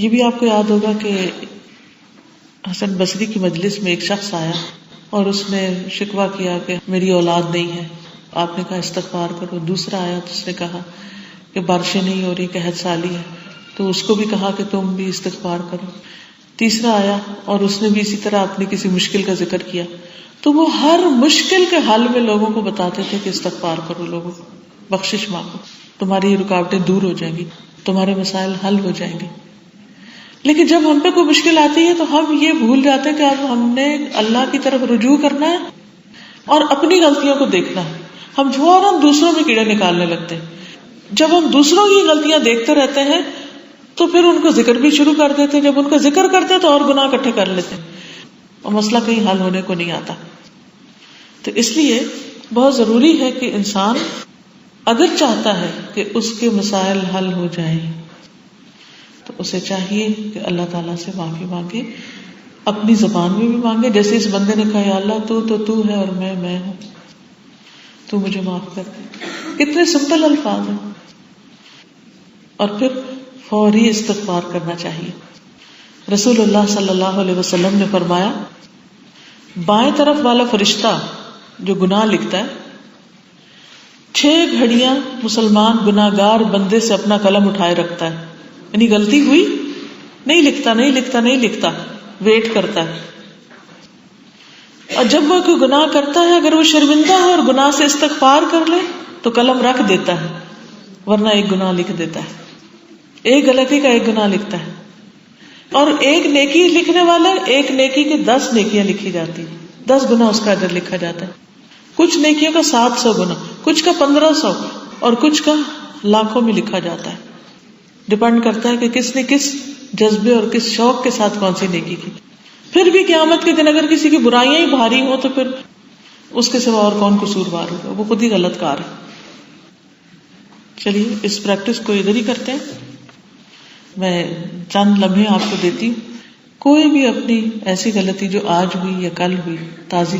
یہ بھی آپ کو یاد ہوگا کہ حسن بصری کی مجلس میں ایک شخص آیا اور اس نے شکوہ کیا کہ میری اولاد نہیں ہے. آپ نے کہا استغفار کرو. دوسرا آیا تو اس نے کہا کہ بارشیں نہیں ہو رہی، قحط سالی ہے، تو اس کو بھی کہا کہ تم بھی استغفار کرو. تیسرا آیا اور اس نے بھی اسی طرح اپنی کسی مشکل کا ذکر کیا. تو وہ ہر مشکل کے حل میں لوگوں کو بتاتے تھے کہ استغفار کرو، لوگوں کو بخشش مانگو، تمہاری یہ رکاوٹیں دور ہو جائیں گی، تمہارے مسائل حل ہو جائیں گے. لیکن جب ہم پہ کوئی مشکل آتی ہے تو ہم یہ بھول جاتے ہیں کہ اب ہم نے اللہ کی طرف رجوع کرنا ہے اور اپنی غلطیوں کو دیکھنا ہے. ہم فوراً دوسروں میں کیڑے نکالنے لگتے ہیں. جب ہم دوسروں کی غلطیاں دیکھتے رہتے ہیں تو پھر ان کو ذکر بھی شروع کر دیتے ہیں. جب ان کا ذکر کرتے ہیں تو اور گناہ اکٹھے کر لیتے ہیں اور مسئلہ کہیں حل ہونے کو نہیں آتا. تو اس لیے بہت ضروری ہے کہ انسان اگر چاہتا ہے کہ اس کے مسائل حل ہو جائیں تو اسے چاہیے کہ اللہ تعالیٰ سے معافی مانگے، اپنی زبان میں بھی مانگے. جیسے اس بندے نے کہا یا اللہ تو ہے اور میں ہوں، تو مجھے معاف کر دے. کتنے سمپل الفاظ ہیں. اور پھر فوری استغفار کرنا چاہیے. رسول اللہ صلی اللہ علیہ وسلم نے فرمایا بائیں طرف والا فرشتہ جو گناہ لکھتا ہے 6 گھڑیاں مسلمان گناہگار بندے سے اپنا قلم اٹھائے رکھتا ہے. یعنی غلطی ہوئی نہیں لکھتا، ویٹ کرتا ہے. اور جب وہ کوئی گناہ کرتا ہے اگر وہ شرمندہ ہے اور گناہ سے استغفار کر لے تو قلم رکھ دیتا ہے، ورنہ ایک گناہ لکھ دیتا ہے. ایک غلطی کا ایک گناہ لکھتا ہے. اور ایک نیکی لکھنے والا ایک نیکی کے 10 نیکیاں لکھی جاتی ہیں، 10 گناہ اس کا اجر لکھا جاتا ہے. کچھ نیکیوں کا 700 گنا، کچھ کا 1500 اور کچھ کا لاکھوں میں لکھا جاتا ہے. ڈپینڈ کرتا ہے کہ کس نے کس جذبے اور کس شوق کے ساتھ کون سی نیکی کی. پھر بھی قیامت کے دن اگر کسی کی برائیاں ہی بھاری ہوں تو پھر اس کے سوا اور کون قصوروار ہوگا، وہ خود ہی غلط کار ہے. چلیے اس پریکٹس کو ادھر ہی کرتے ہیں. میں چند لمحے آپ کو دیتی ہوں. کوئی بھی اپنی ایسی غلطی جو آج ہوئی یا کل ہوئی تازی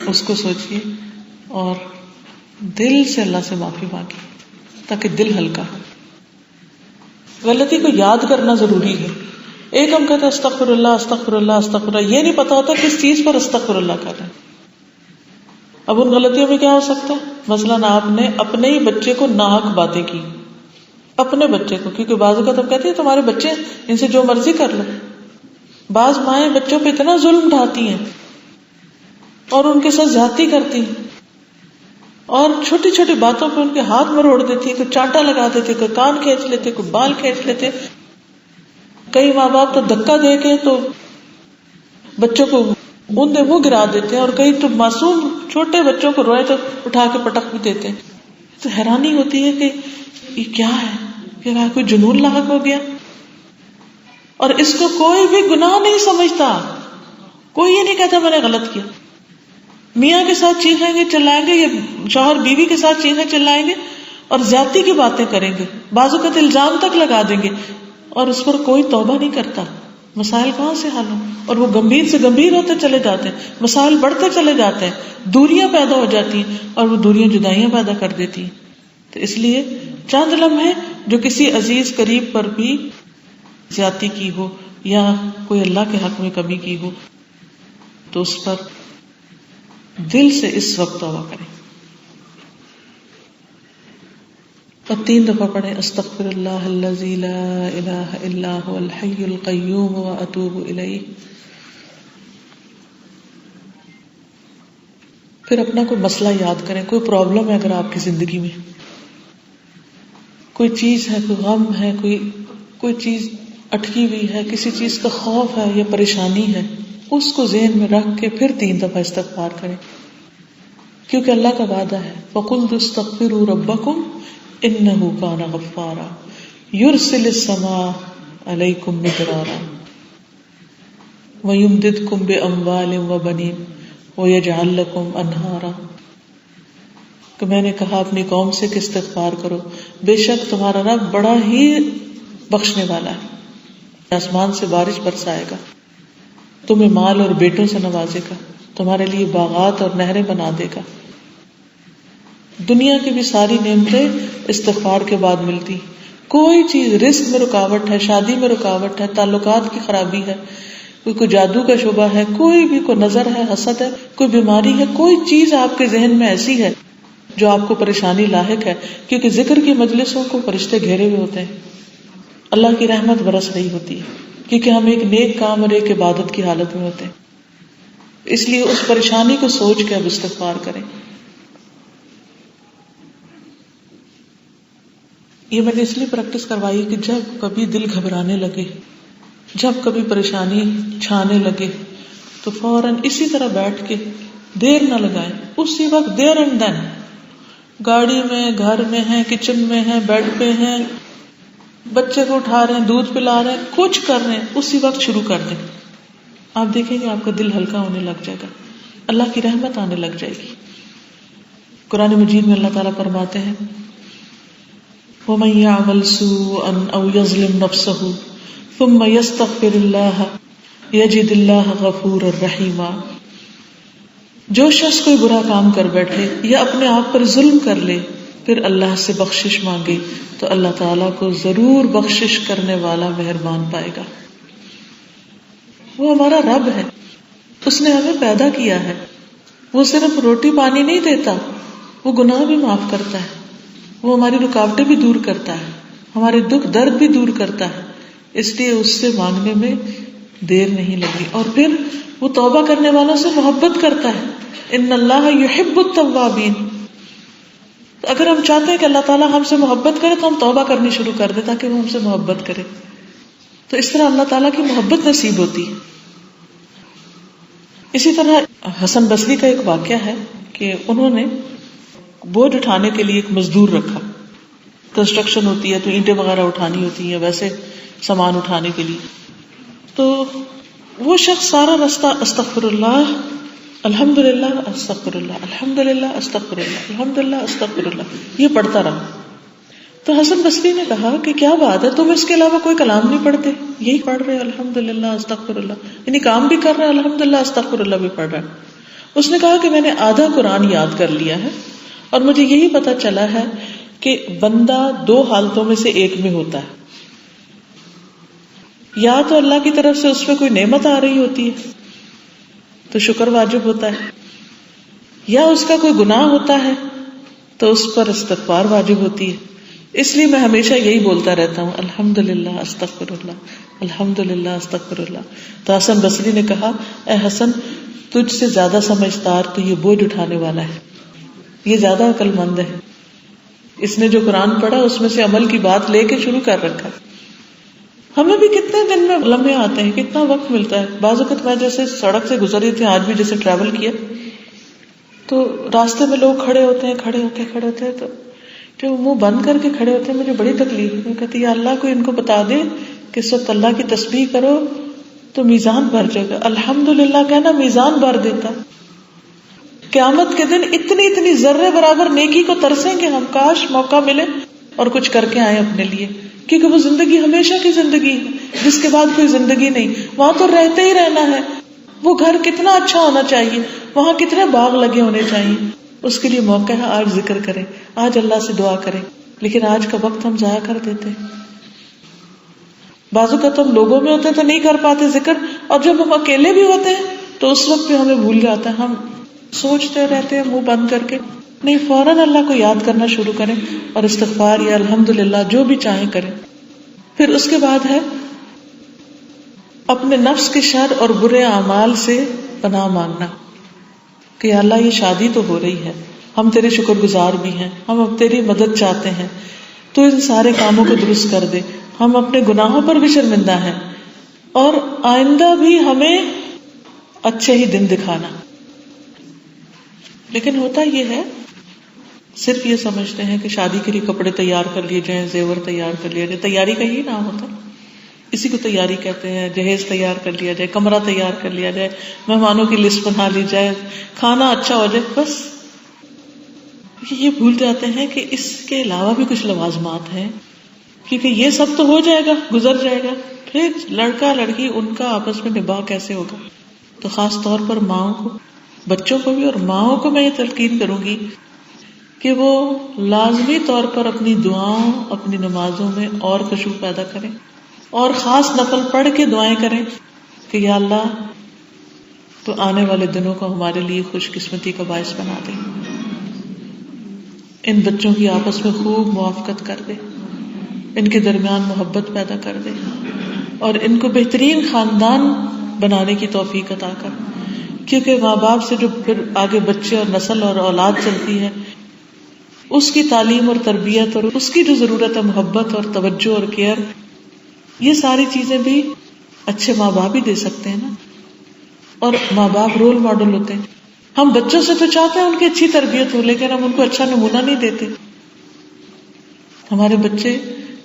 اس کو سوچیے اور دل سے اللہ سے معافی مانگی تاکہ دل ہلکا ہو. غلطی کو یاد کرنا ضروری ہے. ایک ہم کہتے ہیں استغفر اللہ، یہ نہیں پتا ہوتا کس چیز پر استغفر اللہ کر رہے ہیں. اب ان غلطیوں میں کیا ہو سکتا ہے؟ مثلاً آپ نے اپنے ہی بچے کو ناحق باتیں کی، اپنے بچے کو، کیونکہ بعض اوقات ہم کہتے ہیں تمہارے بچے ان سے جو مرضی کر لو. بعض مائیں بچوں پہ اتنا ظلم ڈھاتی ہیں اور ان کے ساتھ زیادتی کرتی ہیں اور چھوٹی چھوٹی باتوں پہ ان کے ہاتھ مروڑ دیتی، کوئی چانٹا لگا دیتے، کوئی کان کھینچ لیتے، کوئی بال کھینچ لیتے. کئی ماں باپ تو دھکا دے کے تو بچوں کو منہ گرا دیتے ہیں اور کئی تو معصوم چھوٹے بچوں کو روئے تو اٹھا کے پٹک بھی دیتے ہیں. تو حیرانی ہوتی ہے کہ یہ کیا ہے، کہ کوئی جنون لاحق ہو گیا. اور اس کو کوئی بھی گناہ نہیں سمجھتا، کوئی یہ نہیں کہتا میں نے غلط کیا. میاں کے ساتھ چیخیں گے چلائیں گے یا شوہر بیوی کے ساتھ چیخیں چلائیں گے اور زیادتی کی باتیں کریں گے، بعض اوقات الزام تک لگا دیں گے اور اس پر کوئی توبہ نہیں کرتا. مسائل کہاں سے حل ہوں؟ اور وہ گمبھیر سے گمبھیر ہوتے چلے جاتے ہیں، مسائل بڑھتے چلے جاتے ہیں، دوریاں پیدا ہو جاتی ہیں اور وہ دوریاں جدائیاں پیدا کر دیتی ہیں. تو اس لیے چند لمحے جو کسی عزیز قریب پر بھی زیادتی کی ہو یا کوئی اللہ کے حق میں کمی کی ہو تو اس پر دل سے اس وقت توبہ کریں اور 3 دفعہ پڑھیں استغفر اللہ الذی لا الہ الا هو الحی القیوم واتوب الیہ. پھر اپنا کوئی مسئلہ یاد کریں، کوئی پرابلم ہے اگر آپ کی زندگی میں کوئی چیز ہے، کوئی غم ہے، کوئی چیز اٹکی ہوئی ہے، کسی چیز کا خوف ہے یا پریشانی ہے، اس کو ذہن میں رکھ کے پھر 3 دفعہ استغفار کریں. کیونکہ اللہ کا وعدہ ہے فَقُلْتُ اسْتَغْفِرُوا رَبَّكُمْ إِنَّهُ كَانَ غَفَّارًا يُرْسِلِ السَّمَاءَ عَلَيْكُمْ مِدْرَارًا وَيُمْدِدْكُمْ بِأَمْوَالٍ وَبَنِينَ وَيَجْعَلْ لَكُمْ أَنْهَارًا. کہ میں نے کہا اپنی قوم سے کہ استغفار کرو، بے شک تمہارا رب بڑا ہی بخشنے والا ہے، آسمان سے بارش برسائے گا، تمہیں مال اور بیٹوں سے نوازے گا، تمہارے لیے باغات اور نہریں بنا دے گا. دنیا کی بھی ساری نعمتیں استغفار کے بعد ملتی، کوئی چیز، رزق میں رکاوٹ ہے، شادی میں رکاوٹ ہے، تعلقات کی خرابی ہے، کوئی جادو کا شبہ ہے، کوئی بھی کوئی نظر ہے، حسد ہے، کوئی بیماری ہے، کوئی چیز آپ کے ذہن میں ایسی ہے جو آپ کو پریشانی لاحق ہے، کیونکہ ذکر کی مجلسوں کو فرشتے گھیرے ہوئے ہوتے ہیں، اللہ کی رحمت برس رہی ہوتی ہے، کیونکہ ہم ایک نیک کام اور ایک عبادت کی حالت میں ہوتے ہیں. اس لیے اس پریشانی کو سوچ کے اب استغفار کریں. یہ میں نے اس لیے پریکٹس کروائی کہ جب کبھی دل گھبرانے لگے، جب کبھی پریشانی چھانے لگے، تو فوراً اسی طرح بیٹھ کے دیر نہ لگائیں، اسی وقت دیر اینڈ دین، گاڑی میں، گھر میں ہیں، کچن میں ہیں، بیڈ پہ ہیں، بچے کو اٹھا رہے ہیں، دودھ پلا رہے ہیں، کچھ کر رہے ہیں، اسی وقت شروع کر دیں. آپ دیکھیں گے آپ کا دل ہلکا ہونے لگ جائے گا، اللہ کی رحمت آنے لگ جائے گی. قرآن مجید میں اللہ تعالیٰ فرماتے ہیں وَمَن يَعْمَلْ سُوءًا أَوْ يَظْلِمْ نَفْسَهُ ثُمَّ يَسْتَغْفِرِ اللَّهَ يَجِدِ اللَّهَ غَفُورًا رَحِيمًا. جو شخص کوئی برا کام کر بیٹھے یا اپنے آپ پر ظلم کر لے پھر اللہ سے بخشش مانگے تو اللہ تعالیٰ کو ضرور بخشش کرنے والا مہربان پائے گا. وہ ہمارا رب ہے، اس نے ہمیں پیدا کیا ہے، وہ صرف روٹی پانی نہیں دیتا، وہ گناہ بھی معاف کرتا ہے، وہ ہماری رکاوٹیں بھی دور کرتا ہے، ہمارے دکھ درد بھی دور کرتا ہے. اس لیے اس سے مانگنے میں دیر نہیں لگی. اور پھر وہ توبہ کرنے والوں سے محبت کرتا ہے. ان اللہ یحب التوابین. اگر ہم چاہتے ہیں کہ اللہ تعالیٰ ہم سے محبت کرے تو ہم توبہ کرنی شروع کر دیں تاکہ وہ ہم سے محبت کرے. تو اس طرح اللہ تعالیٰ کی محبت نصیب ہوتی ہے. اسی طرح حسن بصری کا ایک واقعہ ہے کہ انہوں نے بوجھ اٹھانے کے لیے ایک مزدور رکھا. کنسٹرکشن ہوتی ہے تو اینٹیں وغیرہ اٹھانی ہوتی ہیں، ویسے سامان اٹھانے کے لیے. تو وہ شخص سارا رستہ استغفر اللہ الحمدللہ استغفر اللہ الحمدللہ استغفر اللہ الحمدللہ استغفر اللہ یہ پڑھتا رہا. تو حسن بصری نے کہا کہ کیا بات ہے، تم اس کے علاوہ کوئی کلام نہیں پڑھتے؟ یہی پڑھ رہے الحمدللہ استغفر اللہ، یعنی کام بھی کر رہے الحمدللہ استغفر اللہ بھی پڑھ رہا ہے. اس نے کہا کہ میں نے آدھا قرآن یاد کر لیا ہے اور مجھے یہی پتا چلا ہے کہ بندہ دو حالتوں میں سے ایک میں ہوتا ہے، یا تو اللہ کی طرف سے اس پہ کوئی نعمت آ رہی ہوتی ہے تو شکر واجب ہوتا ہے، یا اس کا کوئی گناہ ہوتا ہے تو اس پر استغفار واجب ہوتی ہے. اس لیے میں ہمیشہ یہی بولتا رہتا ہوں الحمدللہ استغفر اللہ الحمدللہ استغفر اللہ. تو حسن بصری نے کہا اے حسن، تجھ سے زیادہ سمجھدار تو یہ بوجھ اٹھانے والا ہے، یہ زیادہ عقل مند ہے. اس نے جو قرآن پڑھا اس میں سے عمل کی بات لے کے شروع کر رکھا. ہمیں بھی کتنے دن میں لمحے آتے ہیں، کتنا وقت ملتا ہے. بعض اوقات میں جیسے سڑک سے گزر رہی تھی، آج بھی جیسے ٹریول کیا تو راستے میں لوگ کھڑے ہوتے ہیں تو جو منہ بند کر کے کھڑے ہوتے ہیں مجھے بڑی تکلیف. میں کہتی یا اللہ کو ان کو بتا دے کہ اس وقت اللہ کی تسبیح کرو تو میزان بھر جائے گا. الحمدللہ کہنا میزان بھر دیتا. قیامت کے دن اتنی ذرے برابر نیکی کو ترسیں کہ ہم کاش موقع ملے اور کچھ کر کے آئے اپنے لیے، کیونکہ وہ زندگی ہمیشہ کی زندگی ہے جس کے بعد کوئی زندگی نہیں. وہاں تو رہتے ہی رہنا ہے. وہ گھر کتنا اچھا ہونا چاہیے، وہاں کتنے باغ لگے ہونے چاہیے. اس کے لیے موقع ہے آج ذکر کریں، آج اللہ سے دعا کریں. لیکن آج کا وقت ہم ضائع کر دیتے ہیں. بازو کا تو ہم لوگوں میں ہوتے تو نہیں کر پاتے ذکر، اور جب ہم اکیلے بھی ہوتے ہیں تو اس وقت بھی ہمیں بھول جاتا ہے. ہم سوچتے رہتے ہیں منہ بند کر کے. نہیں، فوراً اللہ کو یاد کرنا شروع کریں اور استغفار یا الحمدللہ جو بھی چاہیں کریں. پھر اس کے بعد ہے اپنے نفس کے شر اور برے اعمال سے پناہ مانگنا کہ اللہ یہ شادی تو ہو رہی ہے، ہم تیرے شکر گزار بھی ہیں، ہم اب تیری مدد چاہتے ہیں، تو ان سارے کاموں کو درست کر دے. ہم اپنے گناہوں پر بھی شرمندہ ہیں اور آئندہ بھی ہمیں اچھے ہی دن دکھانا. لیکن ہوتا یہ ہے، صرف یہ سمجھتے ہیں کہ شادی کے لیے کپڑے تیار کر لیے جائیں، زیور تیار کر لیا جائے. تیاری کا ہی نام ہوتا، اسی کو تیاری کہتے ہیں. جہیز تیار کر لیا جائے، کمرہ تیار کر لیا جائے، مہمانوں کی لسٹ بنا لی جائے، کھانا اچھا ہو جائے، بس. یہ بھول جاتے ہیں کہ اس کے علاوہ بھی کچھ لوازمات ہیں، کیونکہ یہ سب تو ہو جائے گا، گزر جائے گا. پھر لڑکا لڑکی ان کا آپس میں نباہ کیسے ہوگا؟ تو خاص طور پر ماؤں کو، بچوں کو بھی اور ماؤں کو میں یہ تلقین کروں گی کہ وہ لازمی طور پر اپنی دعاؤں، اپنی نمازوں میں اور خشوع پیدا کریں، اور خاص نفل پڑھ کے دعائیں کریں کہ یا اللہ تو آنے والے دنوں کو ہمارے لیے خوش قسمتی کا باعث بنا دے، ان بچوں کی آپس میں خوب موافقت کر دے، ان کے درمیان محبت پیدا کر دے، اور ان کو بہترین خاندان بنانے کی توفیق عطا کر، کیونکہ ماں باپ سے جو پھر آگے بچے اور نسل اور اولاد چلتی ہے، اس کی تعلیم اور تربیت اور اس کی جو ضرورت ہے محبت اور توجہ اور کیئر، یہ ساری چیزیں بھی اچھے ماں باپ ہی دے سکتے ہیں نا. اور ماں باپ رول ماڈل ہوتے ہیں. ہم بچوں سے تو چاہتے ہیں ان کی اچھی تربیت ہو، لیکن ہم ان کو اچھا نمونہ نہیں دیتے. ہمارے بچے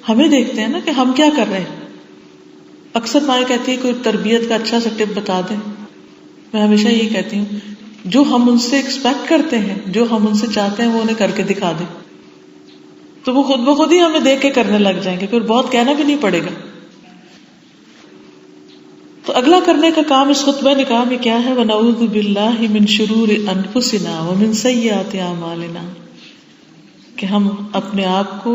ہمیں دیکھتے ہیں نا کہ ہم کیا کر رہے ہیں. اکثر مائیں کہتی ہے کوئی تربیت کا اچھا سا ٹپ بتا دیں. میں ہمیشہ یہی کہتی ہوں جو ہم ان سے ایکسپیکٹ کرتے ہیں، جو ہم ان سے چاہتے ہیں، وہ انہیں کر کے دکھا دیں تو وہ خود بخود ہی ہمیں دیکھ کے کرنے لگ جائیں گے، پھر بہت کہنا بھی نہیں پڑے گا. تو اگلا کرنے کا کام اس خطبہ نکاح میں کیا ہے؟ وَنَعُوذُ بِاللَّهِ مِن شُرُورِ أَنفُسِنَا وَمِن سَيِّئَاتِ أَعْمَالِنَا، کہ ہم اپنے آپ کو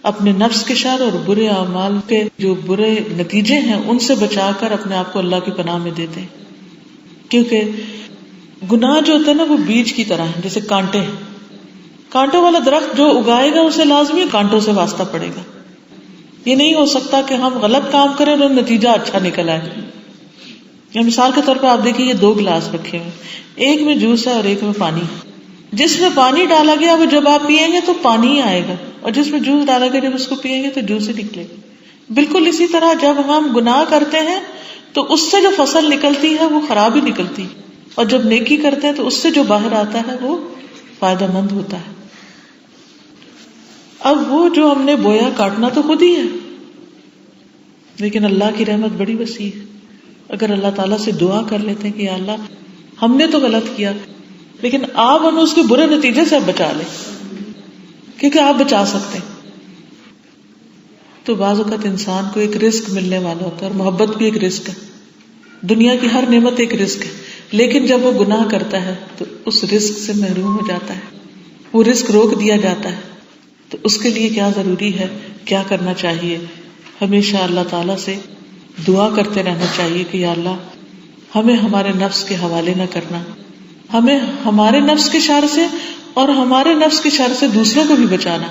اپنے نفس کے شر اور برے اعمال کے جو برے نتیجے ہیں ان سے بچا کر اپنے آپ کو اللہ کی پناہ میں دیتے ہیں. کیونکہ گناہ جو ہوتا ہے نا وہ بیج کی طرح ہے، جیسے کانٹے ہیں. کانٹوں والا درخت جو اگائے گا اسے لازمی کانٹوں سے واسطہ پڑے گا. یہ نہیں ہو سکتا کہ ہم غلط کام کریں اور نتیجہ اچھا نکل آئے. یا مثال کے طور پہ آپ دیکھیں یہ 2 گلاس رکھے ہوئے، ایک میں جوس ہے اور ایک میں پانی. جس میں پانی ڈالا گیا وہ جب آپ پیئیں گے تو پانی ہی آئے گا، اور جس میں جوس ڈالا گیا جب اس کو پیئیں گے تو جوس ہی نکلے گا. بالکل اسی طرح جب ہم گناہ کرتے ہیں تو اس سے جو فصل نکلتی ہے وہ خراب ہی نکلتی ہے، اور جب نیکی کرتے ہیں تو اس سے جو باہر آتا ہے وہ فائدہ مند ہوتا ہے. اب وہ جو ہم نے بویا کاٹنا تو خود ہی ہے، لیکن اللہ کی رحمت بڑی وسیع ہے. اگر اللہ تعالیٰ سے دعا کر لیتے ہیں کہ یا اللہ ہم نے تو غلط کیا لیکن آپ ہمیں اس کے برے نتیجے سے بچا لیں، کیونکہ آپ بچا سکتے ہیں. تو بعض اوقات انسان کو ایک رزق ملنے والا ہوتا ہے، اور محبت بھی ایک رزق ہے. دنیا کی ہر نعمت ایک رزق ہے، لیکن جب وہ گناہ کرتا ہے تو اس رزق سے محروم ہو جاتا ہے، وہ رزق روک دیا جاتا ہے. تو اس کے لیے کیا ضروری ہے، کیا کرنا چاہیے؟ ہمیشہ اللہ تعالیٰ سے دعا کرتے رہنا چاہیے کہ یا اللہ ہمیں ہمارے نفس کے حوالے نہ کرنا، ہمیں ہمارے نفس کے شر سے اور ہمارے نفس کے شر سے دوسروں کو بھی بچانا.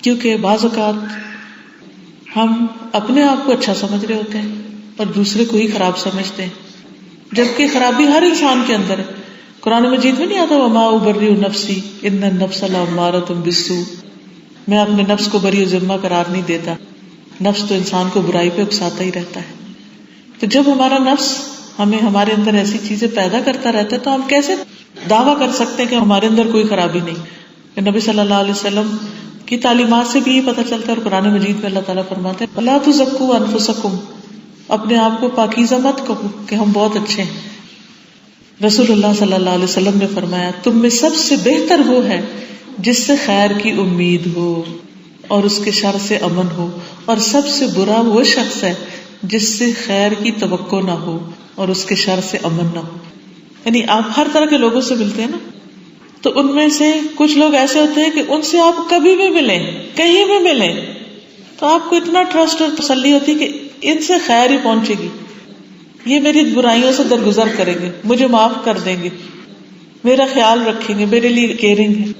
کیونکہ بعض اوقات ہم اپنے آپ کو اچھا سمجھ رہے ہوتے ہیں اور دوسرے کو ہی خراب سمجھتے ہیں، جبکہ خرابی ہر انسان کے اندر ہے. قرآن مجید میں نہیں آتا وما ابرئ نفسی ان النفس لامارۃ بالسوء، میں اپنے نفس کو بری و ذمہ قرار نہیں دیتا. نفس تو انسان کو برائی پہ اکساتا ہی رہتا ہے. تو جب ہمارا نفس ہمیں ہمارے اندر ایسی چیزیں پیدا کرتا رہتا ہے تو ہم کیسے دعویٰ کر سکتے ہیں کہ ہمارے اندر کوئی خرابی نہیں؟ کہ نبی صلی اللہ علیہ وسلم کی تعلیمات سے بھی یہ پتہ چلتا ہے، اور قرآن مجید میں اللہ تعالیٰ فرماتے ہیں فَلَا تُزَكُّوا أَنفُسَكُمْ، اپنے آپ کو پاکیزہ مت کہو کہ ہم بہت اچھے ہیں. رسول اللہ صلی اللہ علیہ وسلم نے فرمایا تم میں سب سے بہتر وہ ہے جس سے خیر کی امید ہو اور اس کے شر سے امن ہو، اور سب سے برا وہ شخص ہے جس سے خیر کی توقع نہ ہو اور اس کے شر سے امن نہ ہو. یعنی آپ ہر طرح کے لوگوں سے ملتے ہیں نا، تو ان میں سے کچھ لوگ ایسے ہوتے ہیں کہ ان سے آپ کبھی بھی ملیں، کہیں بھی ملیں، تو آپ کو اتنا ٹرسٹ اور تسلی ہوتی کہ ان سے خیر ہی پہنچے گی، یہ میری برائیوں سے درگزر کریں گے، مجھے معاف کر دیں گے، میرا خیال رکھیں گے، میرے لیے کیئرنگ ہے.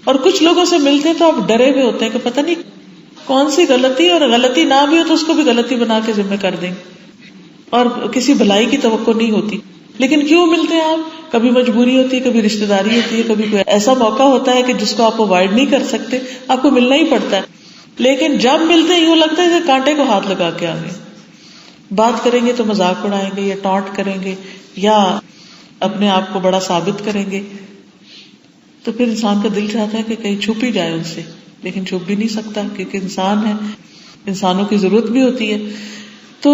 اور کچھ لوگوں سے ملتے ہیں تو آپ ڈرے ہوئے ہوتے ہیں کہ پتہ نہیں کون سی غلطی، اور غلطی نہ بھی ہو تو اس کو بھی غلطی بنا کے ذمہ کر دیں گے، اور کسی بھلائی کی توقع نہیں ہوتی. لیکن کیوں ملتے ہیں آپ؟ کبھی مجبوری ہوتی ہے، کبھی رشتہ داری ہوتی ہے، کبھی کوئی ایسا موقع ہوتا ہے کہ جس کو آپ اوائڈ نہیں کر سکتے، آپ کو ملنا ہی پڑتا ہے. لیکن جب ملتے ہیں یوں لگتا ہے کہ کانٹے کو ہاتھ لگا کے آ گئے. بات کریں گے تو مذاق اڑائیں گے یا ٹانٹ کریں گے یا اپنے آپ کو بڑا ثابت کریں گے، تو پھر انسان کا دل چاہتا ہے کہ کہیں چھپ ہی جائے ان سے، لیکن چھپ بھی نہیں سکتا کیونکہ انسان ہے، انسانوں کی ضرورت بھی ہوتی ہے. تو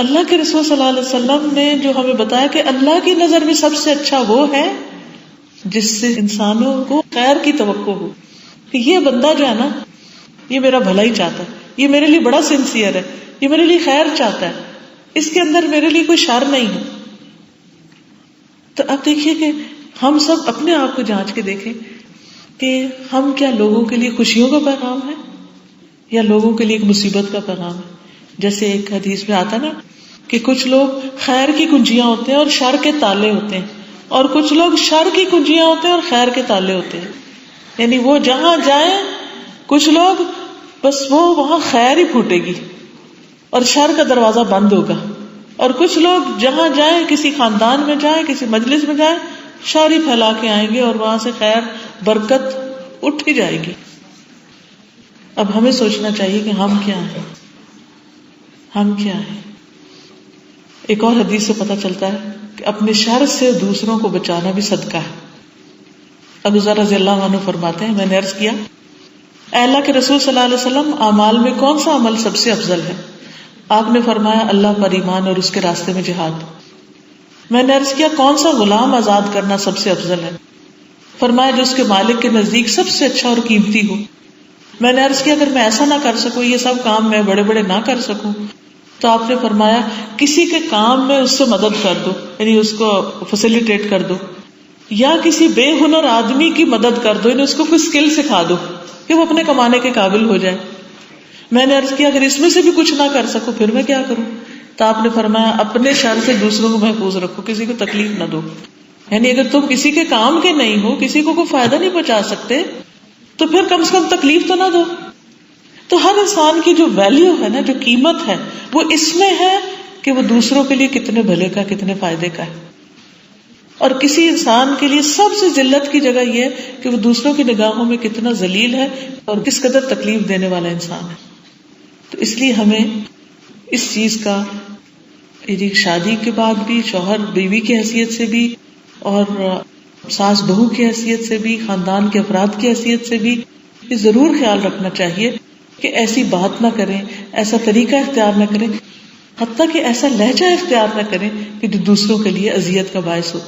اللہ کے رسول صلی اللہ علیہ وسلم نے جو ہمیں بتایا کہ اللہ کی نظر میں سب سے اچھا وہ ہے جس سے انسانوں کو خیر کی توقع ہو، کہ یہ بندہ جو ہے نا یہ میرا بھلا ہی چاہتا ہے، یہ میرے لیے بڑا سنسیئر ہے، یہ میرے لیے خیر چاہتا ہے، اس کے اندر میرے لیے کوئی شر نہیں ہے. تو اب دیکھیے کہ ہم سب اپنے آپ کو جانچ کے دیکھیں کہ ہم کیا لوگوں کے لیے خوشیوں کا پیغام ہے یا لوگوں کے لیے ایک مصیبت کا پیغام ہے. جیسے ایک حدیث میں آتا ہے نا کہ کچھ لوگ خیر کی کنجیاں ہوتے ہیں اور شر کے تالے ہوتے ہیں، اور کچھ لوگ شر کی کنجیاں ہوتے ہیں اور خیر کے تالے ہوتے ہیں. یعنی وہ جہاں جائیں کچھ لوگ بس وہ وہاں خیر ہی پھوٹے گی اور شر کا دروازہ بند ہوگا، اور کچھ لوگ جہاں جائیں، کسی خاندان میں جائیں، کسی مجلس میں جائیں، شر ہی پھیلا کے آئیں گے اور وہاں سے خیر برکت اٹھ ہی جائے گی. اب ہمیں سوچنا چاہیے کہ ہم کیا ہیں، ہم کیا ہیں. ایک اور حدیث سے پتہ چلتا ہے کہ اپنے شر سے دوسروں کو بچانا بھی صدقہ ہے. ابو ذر رضی اللہ عنہ فرماتے ہیں، میں نے عرض کیا اے اللہ کے رسول صلی اللہ علیہ وسلم، اعمال میں کون سا عمل سب سے افضل ہے؟ آپ نے فرمایا اللہ پر ایمان اور اس کے راستے میں جہاد. میں نے عرض کیا کون سا غلام آزاد کرنا سب سے افضل ہے؟ فرمایا جو اس کے مالک کے نزدیک سب سے اچھا اور قیمتی ہو. میں نے عرض کیا اگر میں ایسا نہ کر سکوں، یہ سب کام میں بڑے بڑے نہ کر سکوں، تو آپ نے فرمایا کسی کے کام میں اس سے مدد کر دو، یعنی اس کو فیسیلیٹیٹ کر دو، یا کسی بے ہنر آدمی کی مدد کر دو، یعنی اس کو کوئی اسکل سکھا دو کہ وہ اپنے کمانے کے قابل ہو جائے. میں نے عرض کیا اگر اس میں سے بھی کچھ نہ کر سکوں پھر میں کیا کروں؟ تو آپ نے فرمایا اپنے شر سے دوسروں کو محفوظ رکھو، کسی کو تکلیف نہ دو. یعنی اگر تم کسی کے کام کے نہیں ہو، کسی کو کوئی فائدہ نہیں پہنچا سکتے، تو پھر کم سے کم تکلیف تو نہ دو. تو ہر انسان کی جو ویلیو ہے نا، جو قیمت ہے، وہ اس میں ہے کہ وہ دوسروں کے لیے کتنے بھلے کا، کتنے فائدے کا ہے. اور کسی انسان کے لیے سب سے ذلت کی جگہ یہ ہے کہ وہ دوسروں کی نگاہوں میں کتنا ذلیل ہے اور کس قدر تکلیف دینے والا انسان ہے. تو اس لیے ہمیں اس چیز کا شادی کے بعد بھی، شوہر بیوی کی حیثیت سے بھی، اور ساس بہو کی حیثیت سے بھی، خاندان کے افراد کی حیثیت سے بھی یہ ضرور خیال رکھنا چاہیے کہ ایسی بات نہ کریں، ایسا طریقہ اختیار نہ کریں، حتیٰ کہ ایسا لہجہ اختیار نہ کریں کہ جو دوسروں کے لیے اذیت کا باعث ہو.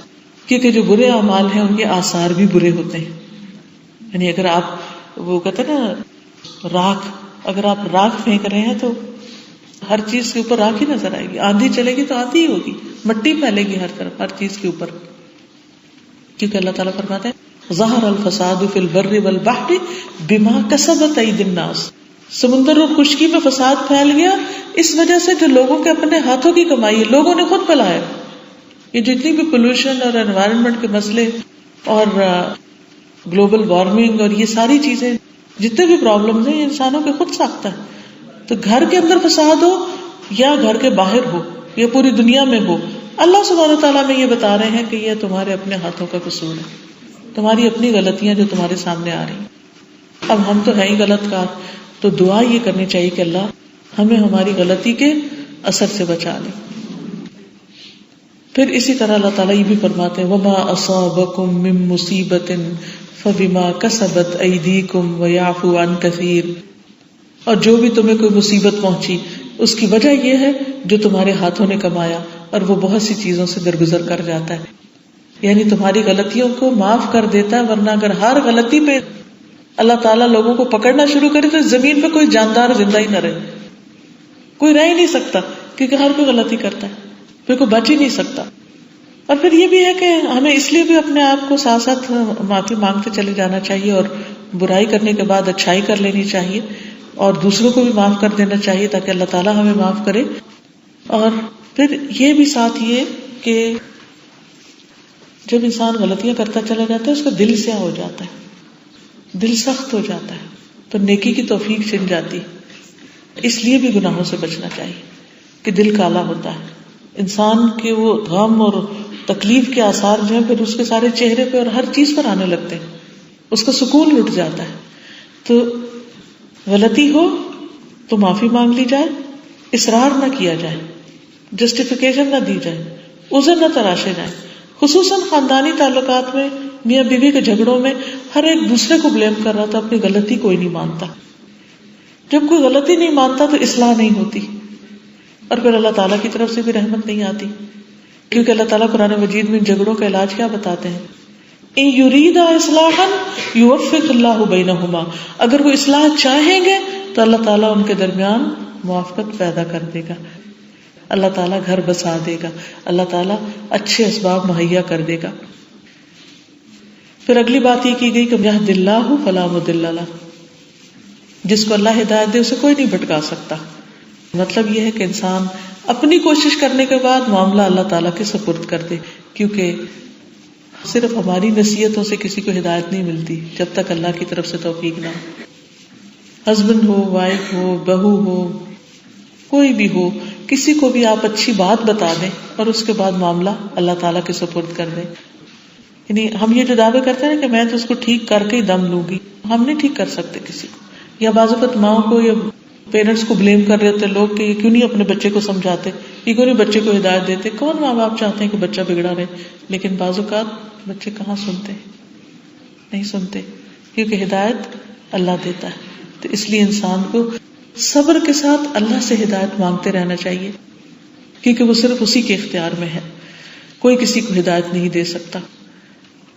کیونکہ جو برے اعمال ہیں ان کے آثار بھی برے ہوتے ہیں. یعنی اگر آپ وہ کہتے ہیں نا راکھ، اگر آپ راکھ پھینک رہے ہیں تو ہر چیز کے اوپر راکھ ہی نظر آئے گی. آندھی چلے گی تو آندھی ہی ہوگی، مٹی پھیلے گی ہر طرف، ہر چیز کے اوپر. کیونکہ اللہ تعالیٰ فرماتے ہیں ظہر الفساد فی البر والبحر بما کسبت ایدی الناس. سمندر اور خشکی میں فساد پھیل گیا اس وجہ سے جو لوگوں کے اپنے ہاتھوں کی کمائی ہے، لوگوں نے خود پھیلایا. یہ جتنی بھی پولوشن اور انوائرمنٹ کے مسئلے اور گلوبل وارمنگ اور یہ ساری چیزیں، جتنے بھی پرابلمز ہیں، یہ انسانوں کے خود ساختہ ہے. تو گھر کے اندر فساد ہو یا گھر کے باہر ہو یا پوری دنیا میں ہو، اللہ سبحانہ وتعالیٰ میں یہ بتا رہے ہیں کہ یہ تمہارے اپنے ہاتھوں کا قصور ہے، تمہاری اپنی غلطیاں جو تمہارے سامنے آ رہی ہیں. اب ہم تو ہیں ہی غلط کار، تو دعا یہ کرنی چاہیے کہ اللہ ہمیں ہماری غلطی کے اثر سے بچا لے. پھر اسی طرح اللہ تعالیٰ یہ بھی فرماتے ہیں وَمَا أَصَابَكُم مِّن مُّصِيبَةٍ فَبِمَا كَسَبَتْ أَيْدِيكُمْ وَيَعْفُو عَن كَثِيرٍ. اور جو بھی تمہیں کوئی مصیبت پہنچی اس کی وجہ یہ ہے جو تمہارے ہاتھوں نے کمایا، اور وہ بہت سی چیزوں سے درگزر کر جاتا ہے. یعنی تمہاری غلطیوں کو معاف کر دیتا ہے، ورنہ اگر ہر غلطی پہ اللہ تعالیٰ لوگوں کو پکڑنا شروع کرے تو زمین پہ کوئی جاندار زندہ ہی نہ رہے، کوئی رہ ہی نہیں سکتا، کیونکہ ہر کوئی غلطی کرتا ہے، پھر کوئی بچ ہی نہیں سکتا. اور پھر یہ بھی ہے کہ ہمیں اس لیے بھی اپنے آپ کو ساتھ ساتھ معافی مانگتے چلے جانا چاہیے، اور برائی کرنے کے بعد اچھائی کر لینی چاہیے، اور دوسروں کو بھی معاف کر دینا چاہیے تاکہ اللہ تعالیٰ ہمیں معاف کرے. اور پھر یہ بھی ساتھ یہ کہ جب انسان غلطیاں کرتا چلا جاتا ہے اس کا دل سیاہ ہو جاتا ہے، دل سخت ہو جاتا ہے، تو نیکی کی توفیق چھن جاتی. اس لیے بھی گناہوں سے بچنا چاہیے کہ دل کالا ہوتا ہے. انسان کے وہ غم اور تکلیف کے آثار جو ہیں پھر اس کے سارے چہرے پہ اور ہر چیز پر آنے لگتے ہیں، اس کا سکون لٹ جاتا ہے. تو غلطی ہو تو معافی مانگ لی جائے، اصرار نہ کیا جائے، جسٹیفیکیشن نہ دی جائے، عذر نہ تراشے جائیں. خصوصاً خاندانی تعلقات میں میاں بیوی کے جھگڑوں میں ہر ایک دوسرے کو بلیم کر رہا تھا، اپنی غلطی کوئی نہیں مانتا. جب کوئی غلطی نہیں مانتا تو اصلاح نہیں ہوتی، اور پھر اللہ تعالیٰ کی طرف سے بھی رحمت نہیں آتی. کیونکہ اللہ تعالیٰ قرآن مجید میں جھگڑوں کا علاج کیا بتاتے ہیں؟ ان یریدا اصلاحا یوفق اللہ بینہما. اگر وہ اصلاح چاہیں گے تو اللہ تعالیٰ ان کے درمیان موافقت پیدا کر دے گا، اللہ تعالیٰ گھر بسا دے گا، اللہ تعالیٰ اچھے اسباب مہیا کر دے گا. پھر اگلی بات یہ کی گئی کہ یہد اللہ فلا مضل لہ، جس کو اللہ ہدایت دے اسے کوئی نہیں بھٹکا سکتا. مطلب یہ ہے کہ انسان اپنی کوشش کرنے کے بعد معاملہ اللہ تعالیٰ کے سپرد کر دے، کیونکہ صرف ہماری نصیحتوں سے کسی کو ہدایت نہیں ملتی جب تک اللہ کی طرف سے توفیق نہ ہو. ہسبینڈ ہو، وائف ہو، بہو ہو، کوئی بھی ہو، کسی کو بھی آپ اچھی بات بتا دیں اور اس کے بعد معاملہ اللہ تعالیٰ کے سپرد کر دیں. یعنی ہم یہ جو دعوے کرتے ہیں کہ میں تو اس کو ٹھیک کر کے ہی دم لوں گی، ہم نہیں ٹھیک کر سکتے کسی کو. یا بعض اوقات ماؤں کو یا پیرنٹس کو بلیم کر رہے ہوتے لوگ کہ یہ کیوں نہیں اپنے بچے کو سمجھاتے، یہ کیوں نہیں بچے کو ہدایت دیتے. کون ماں باپ چاہتے ہیں کہ بچہ بگڑا رہے، لیکن بعض اوقات بچے کہاں سنتے، نہیں سنتے، کیونکہ ہدایت اللہ دیتا ہے. تو اس لیے انسان کو صبر کے ساتھ اللہ سے ہدایت مانگتے رہنا چاہیے، کیونکہ وہ صرف اسی کے اختیار میں ہے، کوئی کسی کو ہدایت نہیں دے سکتا.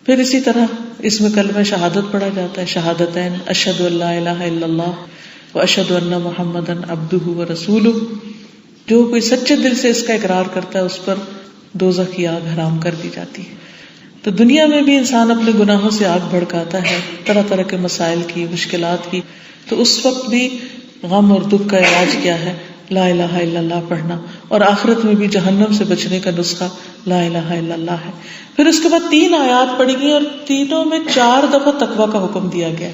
پھر اسی طرح اس میں کلمہ شہادت پڑھا جاتا ہے، شہادتین، اشہد ان لا الہ الا اللہ واشہد ان محمدا عبدہ ورسولہ. جو کوئی سچے دل سے اس کا اقرار کرتا ہے اس پر دوزخ کی آگ حرام کر دی جاتی ہے. تو دنیا میں بھی انسان اپنے گناہوں سے آگ بھڑکاتا ہے، طرح طرح کے مسائل کی، مشکلات کی، تو اس وقت بھی غم اور دکھ کا علاج کیا ہے؟ لا الہ الا اللہ پڑھنا. اور آخرت میں بھی جہنم سے بچنے کا نسخہ لا الہ الا اللہ ہے. پھر اس کے بعد 3 آیات پڑھی گئی اور تینوں میں 4 دفعہ تقویٰ کا حکم دیا گیا.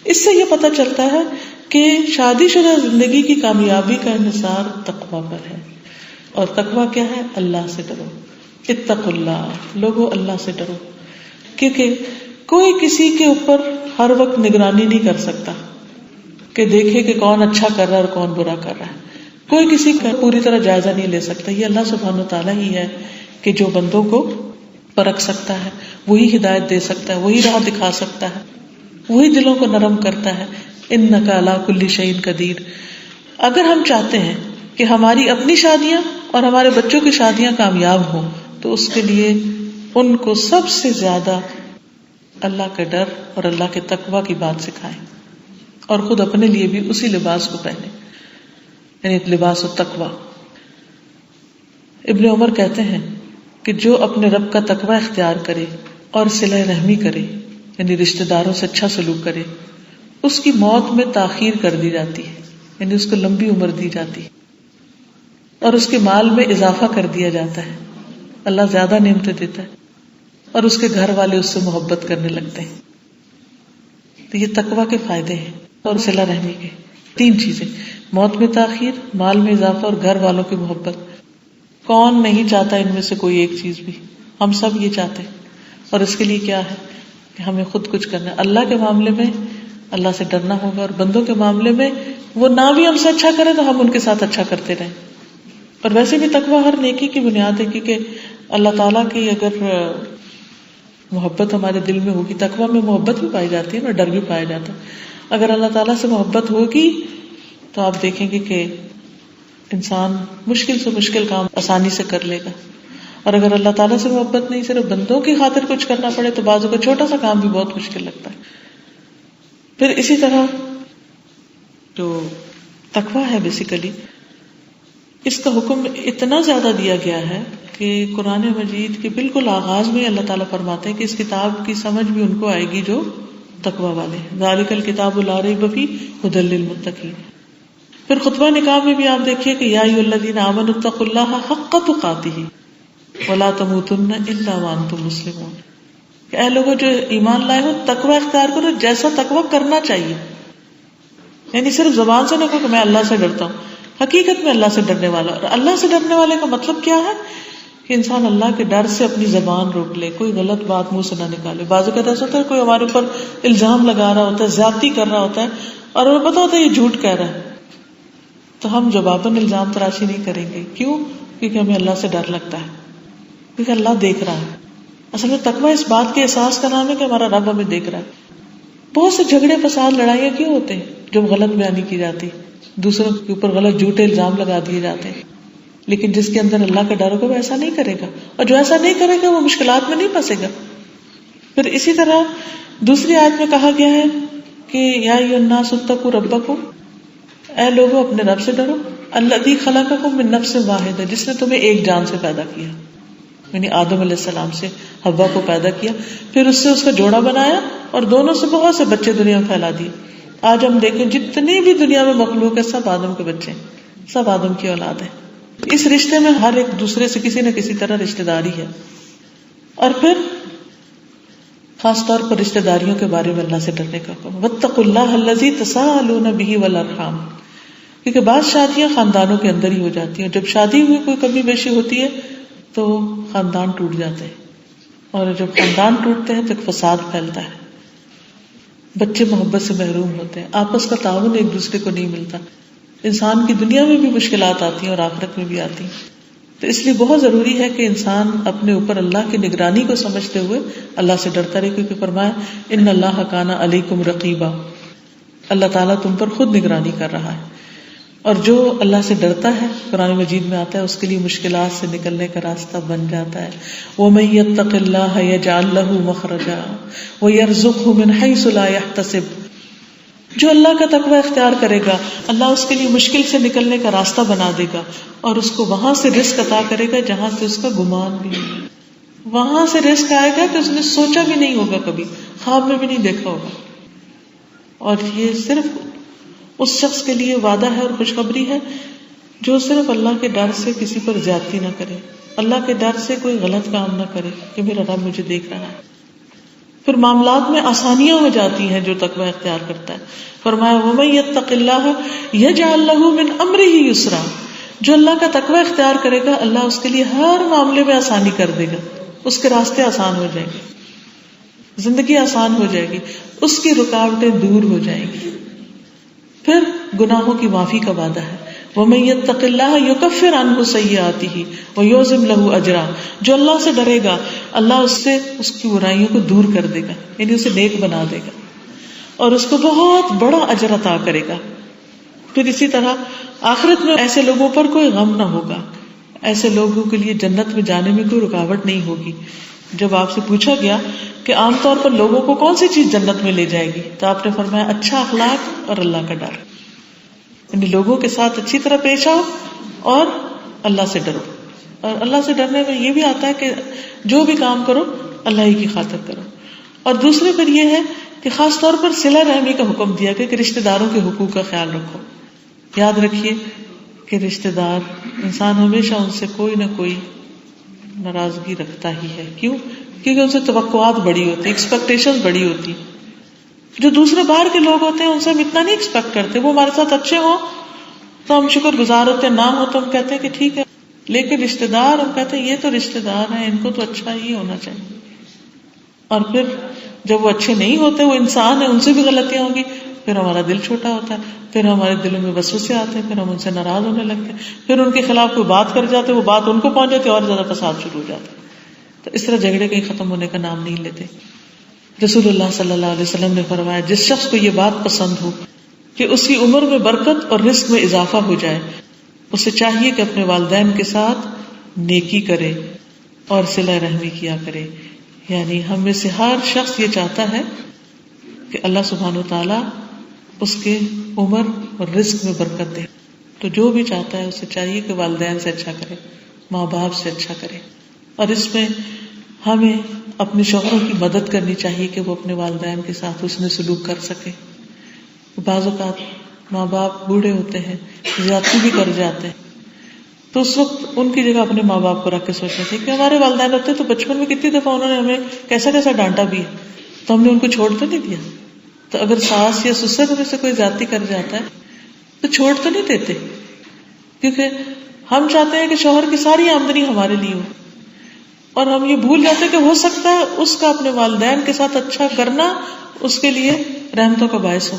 اس سے یہ پتہ چلتا ہے کہ شادی شدہ زندگی کی کامیابی کا انحصار تقویٰ پر ہے. اور تقویٰ کیا ہے؟ اللہ سے ڈرو. اتقوا اللہ، لوگوں اللہ سے ڈرو. کیونکہ کوئی کسی کے اوپر ہر وقت نگرانی نہیں کر سکتا کہ دیکھے کہ کون اچھا کر رہا ہے اور کون برا کر رہا ہے. کوئی کسی کا پوری طرح جائزہ نہیں لے سکتا. یہ اللہ سبحانہ وتعالیٰ ہی ہے کہ جو بندوں کو پرکھ سکتا ہے، وہی ہدایت دے سکتا ہے، وہی راہ دکھا سکتا ہے، وہی دلوں کو نرم کرتا ہے. انک علی کل شیء قدیر. اگر ہم چاہتے ہیں کہ ہماری اپنی شادیاں اور ہمارے بچوں کی شادیاں کامیاب ہوں تو اس کے لیے ان کو سب سے زیادہ اللہ کا ڈر اور اللہ کے تقویٰ کی بات سکھائیں اور خود اپنے لیے بھی اسی لباس کو پہنے، یعنی لباس التقویٰ. ابن عمر کہتے ہیں کہ جو اپنے رب کا تقویٰ اختیار کرے اور صلہ رحمی کرے، یعنی رشتہ داروں سے اچھا سلوک کرے، اس کی موت میں تاخیر کر دی جاتی ہے، یعنی اس کو لمبی عمر دی جاتی ہے اور اس کے مال میں اضافہ کر دیا جاتا ہے. اللہ زیادہ نعمتیں دیتا ہے اور اس کے گھر والے اس سے محبت کرنے لگتے ہیں. تو یہ تقویٰ کے فائدے ہیں اور صلہ رحمی کے. 3 چیزیں: موت میں تاخیر، مال میں اضافہ اور گھر والوں کی محبت. کون نہیں چاہتا ان میں سے کوئی ایک چیز بھی؟ ہم سب یہ چاہتے ہیں. اور اس کے لیے کیا ہے کہ ہمیں خود کچھ کرنا ہے. اللہ کے معاملے میں اللہ سے ڈرنا ہوگا اور بندوں کے معاملے میں وہ نہ بھی ہم سے اچھا کرے تو ہم ان کے ساتھ اچھا کرتے رہیں. اور ویسے بھی تقویٰ ہر نیکی کی بنیاد ہے، کیونکہ اللہ تعالیٰ کی اگر محبت ہمارے دل میں ہوگی، تقویٰ میں محبت بھی پائی جاتی ہے اور ڈر بھی پایا جاتا ہے. اگر اللہ تعالیٰ سے محبت ہوگی تو آپ دیکھیں گے کہ انسان مشکل سے مشکل کام آسانی سے کر لے گا. اور اگر اللہ تعالیٰ سے محبت نہیں، صرف بندوں کی خاطر کچھ کرنا پڑے تو بعضوں کا چھوٹا سا کام بھی بہت مشکل لگتا ہے. پھر اسی طرح جو تقویٰ ہے بیسیکلی اس کا حکم اتنا زیادہ دیا گیا ہے کہ قرآن مجید کے بالکل آغاز میں اللہ تعالیٰ فرماتے ہیں کہ اس کتاب کی سمجھ بھی ان کو آئے گی جو تقویٰ والے ہیں. ذالک الکتاب لا ریب فیہ ھدی للمتقین. پھر خطبہ نکاح میں بھی آپ دیکھیے کہ یا ایھا الذین آمنوا اتقوا اللہ حق تقاتہ ولا تموتن الا وانتم مسلمون. کہ اے لوگوں جو ایمان لائے ہو تقویٰ اختیار کرو جیسا تقویٰ کرنا چاہیے. یعنی صرف زبان سے نہ کہو کہ میں اللہ سے ڈرتا ہوں، حقیقت میں اللہ سے ڈرنے والا. اور اللہ سے ڈرنے والے کا مطلب کیا ہے کہ انسان اللہ کے ڈر سے اپنی زبان روک لے، کوئی غلط بات منہ سے نہ نکالے. بعض اوقات ایسا ہوتا ہے کوئی ہمارے اوپر الزام لگا رہا ہوتا ہے، زیادتی کر رہا ہوتا ہے اور ہمیں پتا ہوتا ہے یہ جھوٹ کہہ رہا ہے، تو ہم جواباً الزام تراشی نہیں کریں گے. کیوں؟ کیونکہ ہمیں اللہ سے ڈر لگتا ہے، کیونکہ اللہ دیکھ رہا ہے. اصل میں تقویٰ اس بات کے احساس کا نام ہے کہ ہمارا رب ہمیں دیکھ رہا ہے. بہت سے جھگڑے فساد لڑائیاں کیوں ہوتے ہیں؟ جب غلط بیانی کی جاتی، دوسروں کے اوپر غلط جھوٹے الزام لگا دیے جاتے ہیں. لیکن جس کے اندر اللہ کا ڈر ہوگا وہ ایسا نہیں کرے گا، اور جو ایسا نہیں کرے گا وہ مشکلات میں نہیں پھنسے گا. پھر اسی طرح دوسری آیت میں کہا گیا ہے کہ یا ایھا الناس اتقوا ربکم، اے لوگوں اپنے رب سے ڈرو. الذی خلقکم من نفس واحدہ، جس نے تمہیں ایک جان سے پیدا کیا. یعنی آدم علیہ السلام سے حوا کو پیدا کیا، پھر اس سے اس کا جوڑا بنایا اور دونوں سے بہت سے بچے دنیا میں پھیلا دیے. آج ہم دیکھیں جتنی بھی دنیا میں مخلوق ہے سب آدم کے بچے ہیں، سب آدم کی اولاد ہے. اس رشتے میں ہر ایک دوسرے سے کسی نہ کسی طرح رشتے داری ہے. اور پھر خاص طور پر رشتے داریوں کے بارے میں اللہ سے ڈرنے کا حکم، واتقوا اللہ الذی تساءلون بہ والارحام. کیونکہ بعض شادیاں خاندانوں کے اندر ہی ہو جاتی ہیں، جب شادی ہوئی کوئی کمی بیشی ہوتی ہے تو خاندان ٹوٹ جاتے ہیں، اور جب خاندان ٹوٹتے ہیں تو ایک فساد پھیلتا ہے، بچے محبت سے محروم ہوتے ہیں، آپس کا تعاون ایک دوسرے کو نہیں ملتا، انسان کی دنیا میں بھی مشکلات آتی ہیں اور آخرت میں بھی آتی ہیں. تو اس لیے بہت ضروری ہے کہ انسان اپنے اوپر اللہ کی نگرانی کو سمجھتے ہوئے اللہ سے ڈرتا رہے، کیونکہ فرمایا ان اللہ کان علیکم رقیبا، اللہ تعالیٰ تم پر خود نگرانی کر رہا ہے. اور جو اللہ سے ڈرتا ہے، قرآن مجید میں آتا ہے، اس کے لیے مشکلات سے نکلنے کا راستہ بن جاتا ہے. وَمَن يَتَّقِ اللَّهَ يَجْعَل لَّهُ مَخْرَجًا وَيَرْزُقْهُ مِنْ حَيْثُ لَا يَحْتَسِبُ. جو اللہ کا تقوی اختیار کرے گا اللہ اس کے لیے مشکل سے نکلنے کا راستہ بنا دے گا، اور اس کو وہاں سے رزق عطا کرے گا جہاں سے اس کا گمان بھی نہیں ہے. وہاں سے رزق آئے گا کہ اس نے سوچا بھی نہیں ہوگا، کبھی خواب میں بھی نہیں دیکھا ہوگا. اور یہ صرف اس شخص کے لیے وعدہ ہے اور خوشخبری ہے جو صرف اللہ کے ڈر سے کسی پر زیادتی نہ کرے، اللہ کے ڈر سے کوئی غلط کام نہ کرے کہ میرا رب مجھے دیکھ رہا ہے. پھر معاملات میں آسانیاں ہو جاتی ہیں جو تقوی اختیار کرتا ہے. فرمایا وَمَن يَتَّقِ اللَّهَ يَجْعَل لَّهُ مِنْ أَمْرِهِ يُسْرًا. جو اللہ کا تقوی اختیار کرے گا اللہ اس کے لیے ہر معاملے میں آسانی کر دے گا، اس کے راستے آسان ہو جائیں گے، زندگی آسان ہو جائے گی، اس کی رکاوٹیں دور ہو جائیں گی. پھر گناہوں کی معافی کا وعدہ ہے. وَمَن يَتَّقِ اللَّهَ يُكَفِّرْ عَنْهُ سَيِّئَاتِهِ وَيُعْظِمْ لَهُ أَجْرًا. جو اللہ سے ڈرے گا اللہ اس سے اس کی برائیوں کو دور کر دے گا، یعنی اسے نیک بنا دے گا اور اس کو بہت بڑا اجر عطا کرے گا. پھر اسی طرح آخرت میں ایسے لوگوں پر کوئی غم نہ ہوگا، ایسے لوگوں کے لیے جنت میں جانے میں کوئی رکاوٹ نہیں ہوگی. جب آپ سے پوچھا گیا کہ عام طور پر لوگوں کو کون سی چیز جنت میں لے جائے گی تو آپ نے فرمایا اچھا اخلاق اور اللہ کا ڈر، یعنی لوگوں کے ساتھ اچھی طرح پیش آؤ اور اللہ سے ڈرو. اور اللہ سے ڈرنے میں یہ بھی آتا ہے کہ جو بھی کام کرو اللہ ہی کی خاطر کرو. اور دوسرے پھر یہ ہے کہ خاص طور پر صلہ رحمی کا حکم دیا گیا کہ رشتہ داروں کے حقوق کا خیال رکھو. یاد رکھیے کہ رشتہ دار انسان ہمیشہ ان سے کوئی نہ کوئی ناراضگی رکھتا ہی ہے. کیوں؟ کیونکہ ان سے توقعات بڑی ہوتی، ایکسپیکٹیشن بڑی ہوتی. جو دوسرے باہر کے لوگ ہوتے ہیں ان سے ہم اتنا نہیں ایکسپیکٹ کرتے، وہ ہمارے ساتھ اچھے ہوں تو ہم شکر گزار ہوتے ہیں، نہ ہو تو ہم کہتے ہیں کہ ٹھیک ہے. لیکن رشتہ دار ہم کہتے ہیں یہ تو رشتہ دار ہیں، ان کو تو اچھا ہی ہونا چاہیے. اور پھر جب وہ اچھے نہیں ہوتے، وہ انسان ہیں، ان سے بھی غلطیاں ہوں گی، پھر ہمارا دل چھوٹا ہوتا ہے، پھر ہمارے دلوں میں وسوسے آتے ہیں، پھر ہم ان سے ناراض ہونے لگتے ہیں، پھر ان کے خلاف کوئی بات کر جاتے، وہ بات ان کو پہنچ جاتی اور زیادہ فساد شروع ہو جاتا. تو اس طرح جھگڑے کہیں ختم ہونے کا نام نہیں لیتے. رسول اللہ صلی اللہ علیہ وسلم نے فرمایا جس شخص کو یہ بات پسند ہو کہ اس کی عمر میں برکت اور رزق میں اضافہ ہو جائے، اسے چاہیے کہ اپنے والدین کے ساتھ نیکی کرے اور صلہ رحمی کیا کرے. یعنی ہم میں سے ہر شخص یہ چاہتا ہے کہ اللہ سبحانہ وتعالی اس کے عمر اور رزق میں برکت دے. تو جو بھی چاہتا ہے اسے چاہیے کہ والدین سے اچھا کرے، ماں باپ سے اچھا کرے. اور اس میں ہمیں اپنے شوہروں کی مدد کرنی چاہیے کہ وہ اپنے والدین کے ساتھ حسن سلوک کر سکے. بعض اوقات ماں باپ بوڑھے ہوتے ہیں، زیادتی بھی کر جاتے ہیں، تو اس وقت ان کی جگہ اپنے ماں باپ کو رکھ کے سوچنا چاہیے کہ ہمارے والدین ہوتے تو بچپن میں کتنی دفعہ انہوں نے ہمیں کیسا کیسا ڈانٹا بھی ہے، تو ہم نے ان کو چھوڑ تو نہیں دیا. تو اگر ساس یا سسر میں سے کوئی زیادتی کر جاتا ہے تو چھوڑ تو نہیں دیتے، کیونکہ ہم چاہتے ہیں کہ شوہر کی ساری آمدنی ہمارے لیے ہو، اور ہم یہ بھول جاتے ہیں کہ ہو سکتا ہے اس کا اپنے والدین کے ساتھ اچھا کرنا اس کے لیے رحمتوں کا باعث ہو.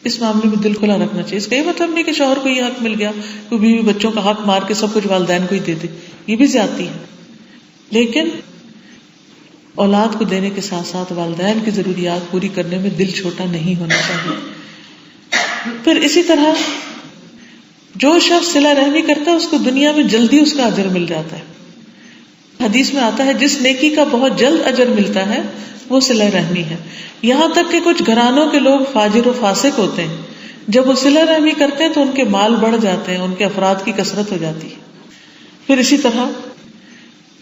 اس معاملے میں دل کھلا رکھنا چاہیے. اس کا یہ مطلب نہیں کہ شوہر کو یہ حق مل گیا کہ بیوی بچوں کا حق مار کے سب کچھ والدین کو ہی دے دے، یہ بھی زیادتی ہے. لیکن اولاد کو دینے کے ساتھ ساتھ والدین کی ضروریات پوری کرنے میں دل چھوٹا نہیں ہونا چاہیے. پھر اسی طرح جو شخص صلہ رحمی کرتا ہے اس کو دنیا میں جلدی اس کا اجر مل جاتا ہے. حدیث میں آتا ہے جس نیکی کا بہت جلد اجر ملتا ہے وہ صلہ رحمی ہے. یہاں تک کہ کچھ گھرانوں کے لوگ فاجر و فاسق ہوتے ہیں، جب وہ صلہ رحمی کرتے ہیں تو ان کے مال بڑھ جاتے ہیں، ان کے افراد کی کثرت ہو جاتی ہے. پھر اسی طرح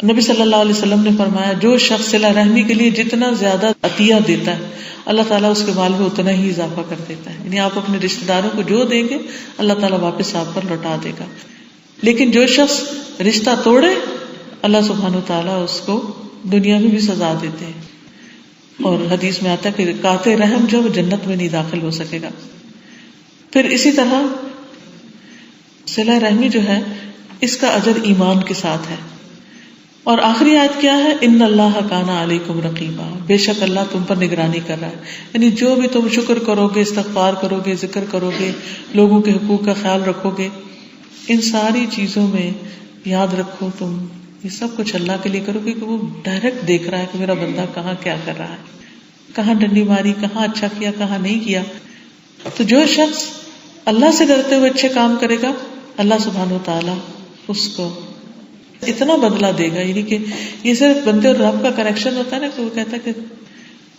نبی صلی اللہ علیہ وسلم نے فرمایا جو شخص صلہ رحمی کے لیے جتنا زیادہ عطیہ دیتا ہے اللہ تعالیٰ اس کے مال میں اتنا ہی اضافہ کر دیتا ہے. یعنی آپ اپنے رشتے داروں کو جو دیں گے اللہ تعالیٰ واپس آپ پر لوٹا دے گا. لیکن جو شخص رشتہ توڑے اللہ سبحانہ وتعالیٰ اس کو دنیا میں بھی سزا دیتے ہیں. اور حدیث میں آتا ہے کہ قاطع رحم جو جنت میں نہیں داخل ہو سکے گا. پھر اسی طرح صلہ رحمی جو ہے اس کا اجر ایمان کے ساتھ ہے. اور آخری آیت کیا ہے؟ ان اللہ کان علیکم رقیبا، بے شک اللہ تم پر نگرانی کر رہا ہے. یعنی جو بھی تم شکر کرو گے، استغفار کرو گے، ذکر کرو گے، لوگوں کے حقوق کا خیال رکھو گے، ان ساری چیزوں میں یاد رکھو تم یہ سب کچھ اللہ کے لیے کرو گے کہ وہ ڈائریکٹ دیکھ رہا ہے کہ میرا بندہ کہاں کیا کر رہا ہے، کہاں ڈنڈی ماری، کہاں اچھا کیا، کہاں نہیں کیا. تو جو شخص اللہ سے ڈرتے ہوئے اچھے کام کرے گا اللہ سبحانہ وتعالیٰ اس کو اتنا بدلہ دے گا. یعنی کہ یہ صرف بندے اور رب کا کنیکشن ہوتا ہے نا، کہ وہ کہتا ہے کہ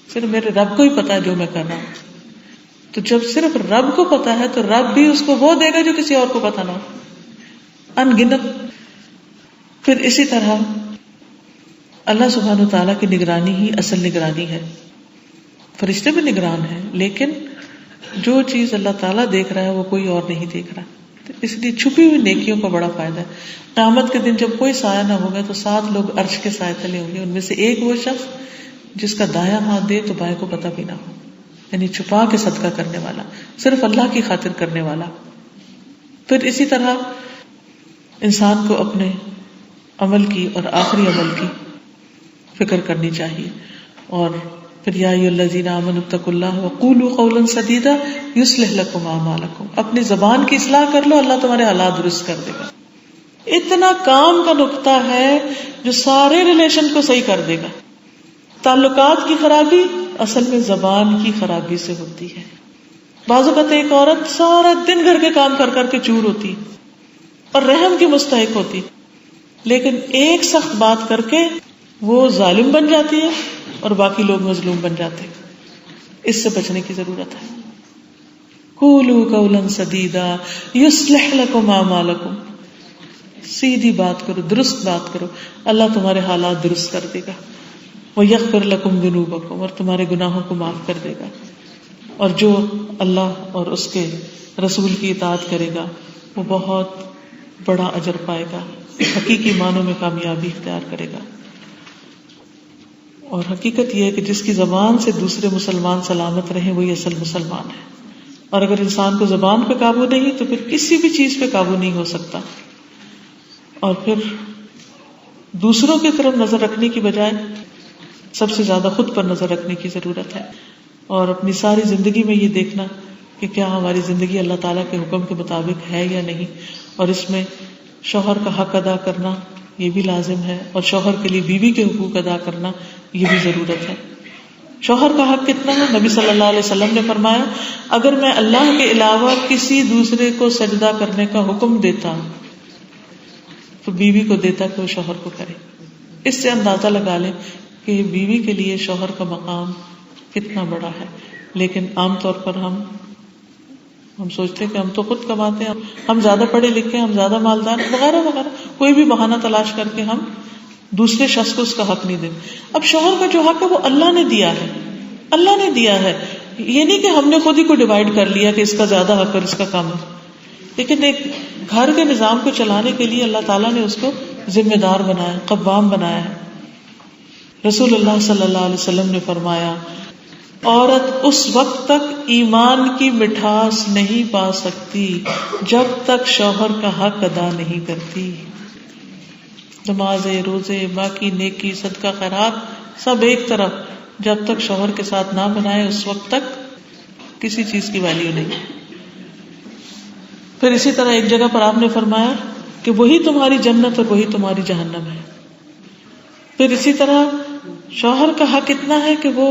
صرف میرے رب کو ہی پتا ہے جو میں کر رہا ہوں. تو جب صرف رب کو پتا ہے تو رب بھی اس کو وہ دے گا جو کسی اور کو پتا نہ ہو، ان گنت. پھر اسی طرح اللہ سبحانہ وتعالیٰ کی نگرانی ہی اصل نگرانی ہے. فرشتے بھی نگران ہیں لیکن جو چیز اللہ تعالیٰ دیکھ رہا ہے وہ کوئی اور نہیں دیکھ رہا. اس لیے چھپی ہوئی نیکیوں کا بڑا فائدہ ہے. قیامت کے دن جب کوئی سایہ نہ ہوگا تو 7 لوگ عرش کے سائے تلے ہوں گے. ان میں سے ایک وہ شخص جس کا دایاں ہاتھ دے تو بائیں کو پتہ بھی نہ ہو. یعنی چھپا کے صدقہ کرنے والا، صرف اللہ کی خاطر کرنے والا. پھر اسی طرح انسان کو اپنے عمل کی اور آخری عمل کی فکر کرنی چاہیے. اور پھر یا ایھا الذین آمنوا اتقوا اللہ وقولوا قولا سدیدا یصلح لکم اعمالکم، اپنی زبان کی اصلاح کر لو اللہ تمہارے حالات درست کر دے گا. اتنا کام کا نقطہ ہے جو سارے ریلیشن کو صحیح کر دے گا. تعلقات کی خرابی اصل میں زبان کی خرابی سے ہوتی ہے. بعض اوقات ایک عورت سارا دن گھر کے کام کر کر کے چور ہوتی اور رحم کی مستحق ہوتی، لیکن ایک سخت بات کر کے وہ ظالم بن جاتی ہے اور باقی لوگ مظلوم بن جاتے ہیں. اس سے بچنے کی ضرورت ہے. قولوا قولا سدیدا یصلح لکم اعمالکم، سیدھی بات کرو، درست بات کرو، اللہ تمہارے حالات درست کر دے گا. وَيَغْفِرْ لَكُمْ ذُنُوبَكُمْ، اور تمہارے گناہوں کو معاف کر دے گا. اور جو اللہ اور اس کے رسول کی اطاعت کرے گا وہ بہت بڑا اجر پائے گا، حقیقی معنوں میں کامیابی اختیار کرے گا. اور حقیقت یہ ہے کہ جس کی زبان سے دوسرے مسلمان سلامت رہے وہی اصل مسلمان ہے. اور اگر انسان کو زبان پہ قابو نہیں تو پھر کسی بھی چیز پہ قابو نہیں ہو سکتا. اور پھر دوسروں کی طرف نظر رکھنے کی بجائے سب سے زیادہ خود پر نظر رکھنے کی ضرورت ہے. اور اپنی ساری زندگی میں یہ دیکھنا کہ کیا ہماری زندگی اللہ تعالیٰ کے حکم کے مطابق ہے یا نہیں. اور اس میں شوہر کا حق ادا کرنا یہ بھی لازم ہے، اور شوہر کے لیے بیوی کے حقوق ادا کرنا یہ بھی ضرورت ہے. شوہر کا حق کتنا ہے؟ نبی صلی اللہ علیہ وسلم نے فرمایا اگر میں اللہ کے علاوہ کسی دوسرے کو سجدہ کرنے کا حکم دیتا تو بیوی کو دیتا کہ وہ شوہر کو کرے. اس سے اندازہ لگا لیں کہ بیوی کے لیے شوہر کا مقام کتنا بڑا ہے. لیکن عام طور پر ہم سوچتے ہیں کہ ہم تو خود کماتے ہیں، ہم زیادہ پڑھے لکھے، ہم زیادہ مالدار وغیرہ وغیرہ، کوئی بھی بہانہ تلاش کر کے ہم دوسرے شخص کو اس کا حق نہیں دیتے. اب شوہر کا جو حق ہے وہ اللہ نے دیا ہے، اللہ نے دیا ہے. یہ نہیں کہ ہم نے خود ہی کو ڈیوائڈ کر لیا کہ اس کا زیادہ حق اور اس کا کم ہے. لیکن ایک گھر کے نظام کو چلانے کے لیے اللہ تعالیٰ نے اس کو ذمہ دار بنایا، قوام بنایا ہے. رسول اللہ صلی اللہ علیہ وسلم نے فرمایا عورت اس وقت تک ایمان کی مٹھاس نہیں پا سکتی جب تک شوہر کا حق ادا نہیں کرتی. نمازیں، روزے، باقی نیکی، صدقہ، خیرات سب ایک طرف جب تک شوہر کے ساتھ نہ بنائے اس وقت تک کسی چیز کی ویلیو نہیں. پھر اسی طرح ایک جگہ پر آپ نے فرمایا کہ وہی تمہاری جنت اور وہی تمہاری جہنم ہے. پھر اسی طرح شوہر کا حق اتنا ہے کہ وہ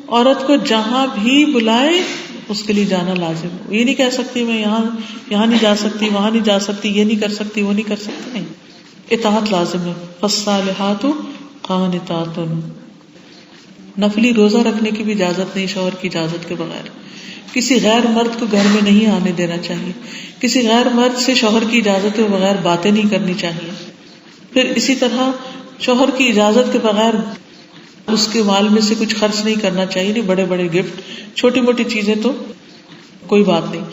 عورت کو جہاں بھی بلائے اس کے لیے جانا لازم ہے. یہ نہیں کہہ سکتی میں یہاں نہیں جا سکتی، وہاں نہیں جا سکتی، یہ نہیں کر سکتی، وہ نہیں کر سکتی. نہیں، اطاعت لازم ہے. فالصالحات قانتات، نفلی روزہ رکھنے کی بھی اجازت نہیں شوہر کی اجازت کے بغیر. کسی غیر مرد کو گھر میں نہیں آنے دینا چاہیے. کسی غیر مرد سے شوہر کی اجازت کے بغیر باتیں نہیں کرنی چاہیے. پھر اسی طرح شوہر کی اجازت کے بغیر اس کے مال میں سے کچھ خرچ نہیں کرنا چاہیے، نہیں بڑے بڑے گفٹ، چھوٹی موٹی چیزیں تو کوئی بات نہیں.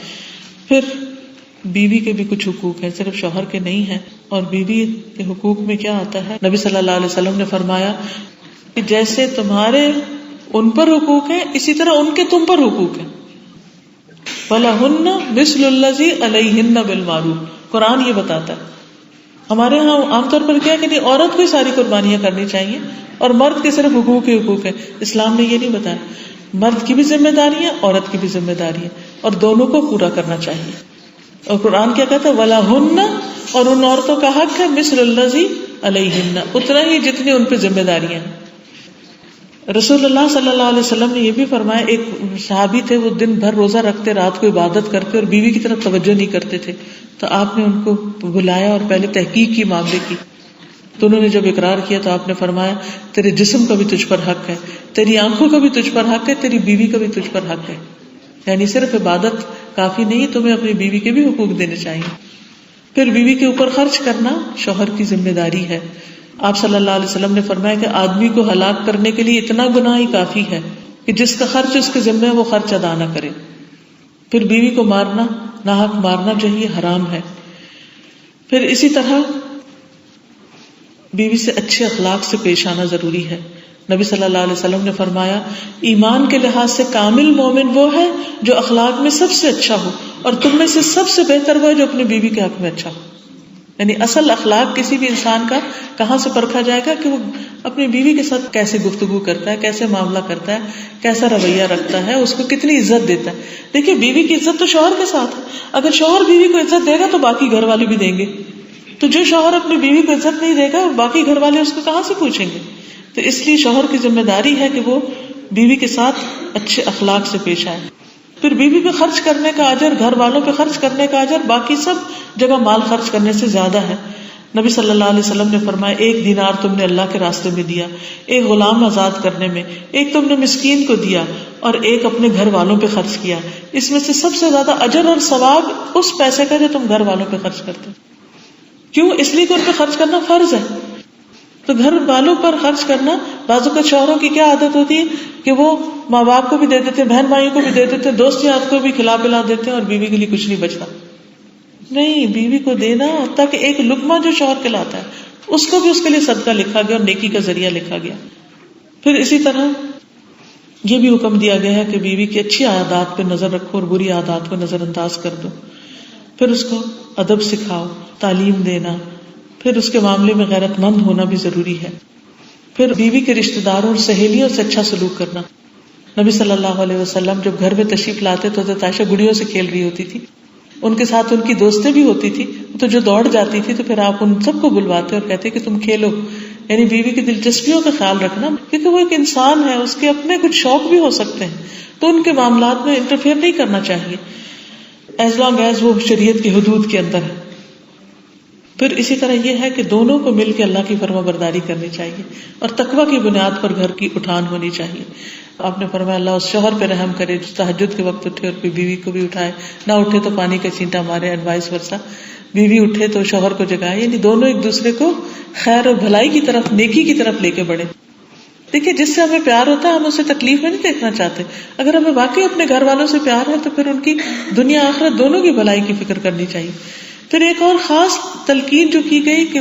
پھر بیوی کے بھی کچھ حقوق ہیں، صرف شوہر کے نہیں ہیں. اور بیوی کے حقوق میں کیا آتا ہے؟ نبی صلی اللہ علیہ وسلم نے فرمایا کہ جیسے تمہارے ان پر حقوق ہیں اسی طرح ان کے تم پر حقوق ہیں. وَلَهُنَّ مِثْلُ الَّذِي عَلَيْهِنَّ بِالْمَعْرُوفِ. قرآن یہ بتاتا ہے. ہمارے ہاں عام طور پر کیا کہ عورت کو ہی ساری قربانیاں کرنی چاہیے اور مرد کے صرف حقوق ہی حقوق ہے. اسلام نے یہ نہیں بتایا. مرد کی بھی ذمہ داری ہے، عورت کی بھی ذمہ داری ہے، اور دونوں کو پورا کرنا چاہیے. اور قرآن کیا کہتا ہے؟ وَلَهُنَّ، اور ان عورتوں کا حق ہے مِثْلُ الَّذِي عَلَيْهِنَّ، اتنا ہی جتنی ان پہ ذمہ داریاں ہیں. رسول اللہ صلی اللہ علیہ وسلم نے یہ بھی فرمایا، ایک صحابی تھے، وہ دن بھر روزہ رکھتے، رات کو عبادت کرتے اور بیوی کی طرف توجہ نہیں کرتے تھے. تو آپ نے ان کو بلایا اور پہلے تحقیق کی معاملے کی. تو انہوں نے جب اقرار کیا تو آپ نے فرمایا تیرے جسم کا بھی تجھ پر حق ہے، تیری آنکھوں کا بھی تجھ پر حق ہے، تیری بیوی کا بھی تجھ پر حق ہے. یعنی صرف عبادت کافی نہیں، تمہیں اپنی بیوی کے بھی حقوق دینے چاہیے. پھر بیوی کے اوپر خرچ کرنا شوہر کی ذمہ داری ہے. آپ صلی اللہ علیہ وسلم نے فرمایا کہ آدمی کو ہلاک کرنے کے لیے اتنا گناہ ہی کافی ہے کہ جس کا خرچ اس کے ذمہ ہے وہ خرچ ادا نہ کرے. پھر بیوی کو مارنا، ناحق مارنا چاہیے، حرام ہے. پھر اسی طرح بیوی سے اچھے اخلاق سے پیش آنا ضروری ہے. نبی صلی اللہ علیہ وسلم نے فرمایا ایمان کے لحاظ سے کامل مومن وہ ہے جو اخلاق میں سب سے اچھا ہو، اور تم میں سے سب سے بہتر وہ ہے جو اپنی بیوی کے حق میں اچھا ہو. یعنی اصل اخلاق کسی بھی انسان کا کہاں سے پرکھا جائے گا کہ وہ اپنی بیوی کے ساتھ کیسے گفتگو کرتا ہے، کیسے معاملہ کرتا ہے، کیسا رویہ رکھتا ہے، اس کو کتنی عزت دیتا ہے. دیکھیے بیوی کی عزت تو شوہر کے ساتھ ہے. اگر شوہر بیوی کو عزت دے گا تو باقی گھر والے بھی دیں گے. تو جو شوہر اپنی بیوی کو عزت نہیں دے گا باقی گھر والے اس کو کہاں سے پوچھیں گے. تو اس لیے شوہر کی ذمہ داری ہے کہ وہ بیوی کے ساتھ اچھے اخلاق سے پیش آئے. پھر بیوی پہ خرچ کرنے کا اجر، گھر والوں پہ خرچ کرنے کا اجر باقی سب جگہ مال خرچ کرنے سے زیادہ ہے. نبی صلی اللہ علیہ وسلم نے فرمایا 1 دینار تم نے اللہ کے راستے میں دیا، 1 غلام آزاد کرنے میں، 1 تم نے مسکین کو دیا، اور 1 اپنے گھر والوں پہ خرچ کیا. اس میں سے سب سے زیادہ اجر اور ثواب اس پیسے کا جو تم گھر والوں پہ خرچ کرتے. کیوں؟ اس لیے کہ ان پہ خرچ کرنا فرض ہے. تو گھر والوں پر خرچ کرنا، بعض اوقات شوہروں کی کیا عادت ہوتی ہے کہ وہ ماں باپ کو بھی دے دیتے ہیں، بہن بھائیوں کو بھی دے دیتے ہیں، دوست یار کو بھی کھلا پلا دیتے ہیں، اور بیوی کے لیے کچھ نہیں بچتا. نہیں، بیوی کو دینا تاکہ ایک لقمہ جو شوہر کھلاتا ہے اس کو بھی اس کے لیے صدقہ لکھا گیا اور نیکی کا ذریعہ لکھا گیا. پھر اسی طرح یہ بھی حکم دیا گیا ہے کہ بیوی کی اچھی عادات پہ نظر رکھو اور بری عادات کو نظر انداز کر دو. پھر اس کو ادب سکھاؤ، تعلیم دینا. پھر اس کے معاملے میں غیرت مند ہونا بھی ضروری ہے. پھر بیوی کے رشتہ داروں اور سہیلیوں سے اچھا سلوک کرنا. نبی صلی اللہ علیہ وسلم جب گھر میں تشریف لاتے تو حضرت عائشہ گڑیوں سے کھیل رہی ہوتی تھی، ان کے ساتھ ان کی دوستیں بھی ہوتی تھی، تو جو دوڑ جاتی تھی تو پھر آپ ان سب کو بلواتے اور کہتے کہ تم کھیلو. یعنی بیوی کی دلچسپیوں کا خیال رکھنا، کیونکہ وہ ایک انسان ہے، اس کے اپنے کچھ شوق بھی ہو سکتے ہیں، تو ان کے معاملات میں انٹرفیئر نہیں کرنا چاہیے ایز لانگ ایز وہ شریعت کی حدود کے اندر ہے. پھر اسی طرح یہ ہے کہ دونوں کو مل کے اللہ کی فرما برداری کرنی چاہیے اور تقوی کی بنیاد پر گھر کی اٹھان ہونی چاہیے. آپ نے فرمایا اللہ اس شوہر پہ رحم کرے جو تہجد کے وقت اٹھے اور پھر بیوی کو بھی اٹھائے، نہ اٹھے تو پانی کا چینٹا مارے، اینڈ وائس ورسا. بیوی اٹھے تو شوہر کو جگائے. یعنی دونوں ایک دوسرے کو خیر اور بھلائی کی طرف، نیکی کی طرف لے کے بڑھے. دیکھیے جس سے ہمیں پیار ہوتا ہے ہم اسے تکلیف میں نہیں دیکھنا چاہتے. اگر ہمیں واقعی اپنے گھر والوں سے پیار ہے تو پھر ان کی دنیا آخرت دونوں کی بھلائی کی فکر کرنی چاہیے. پھر ایک اور خاص تلقین جو کی گئی کہ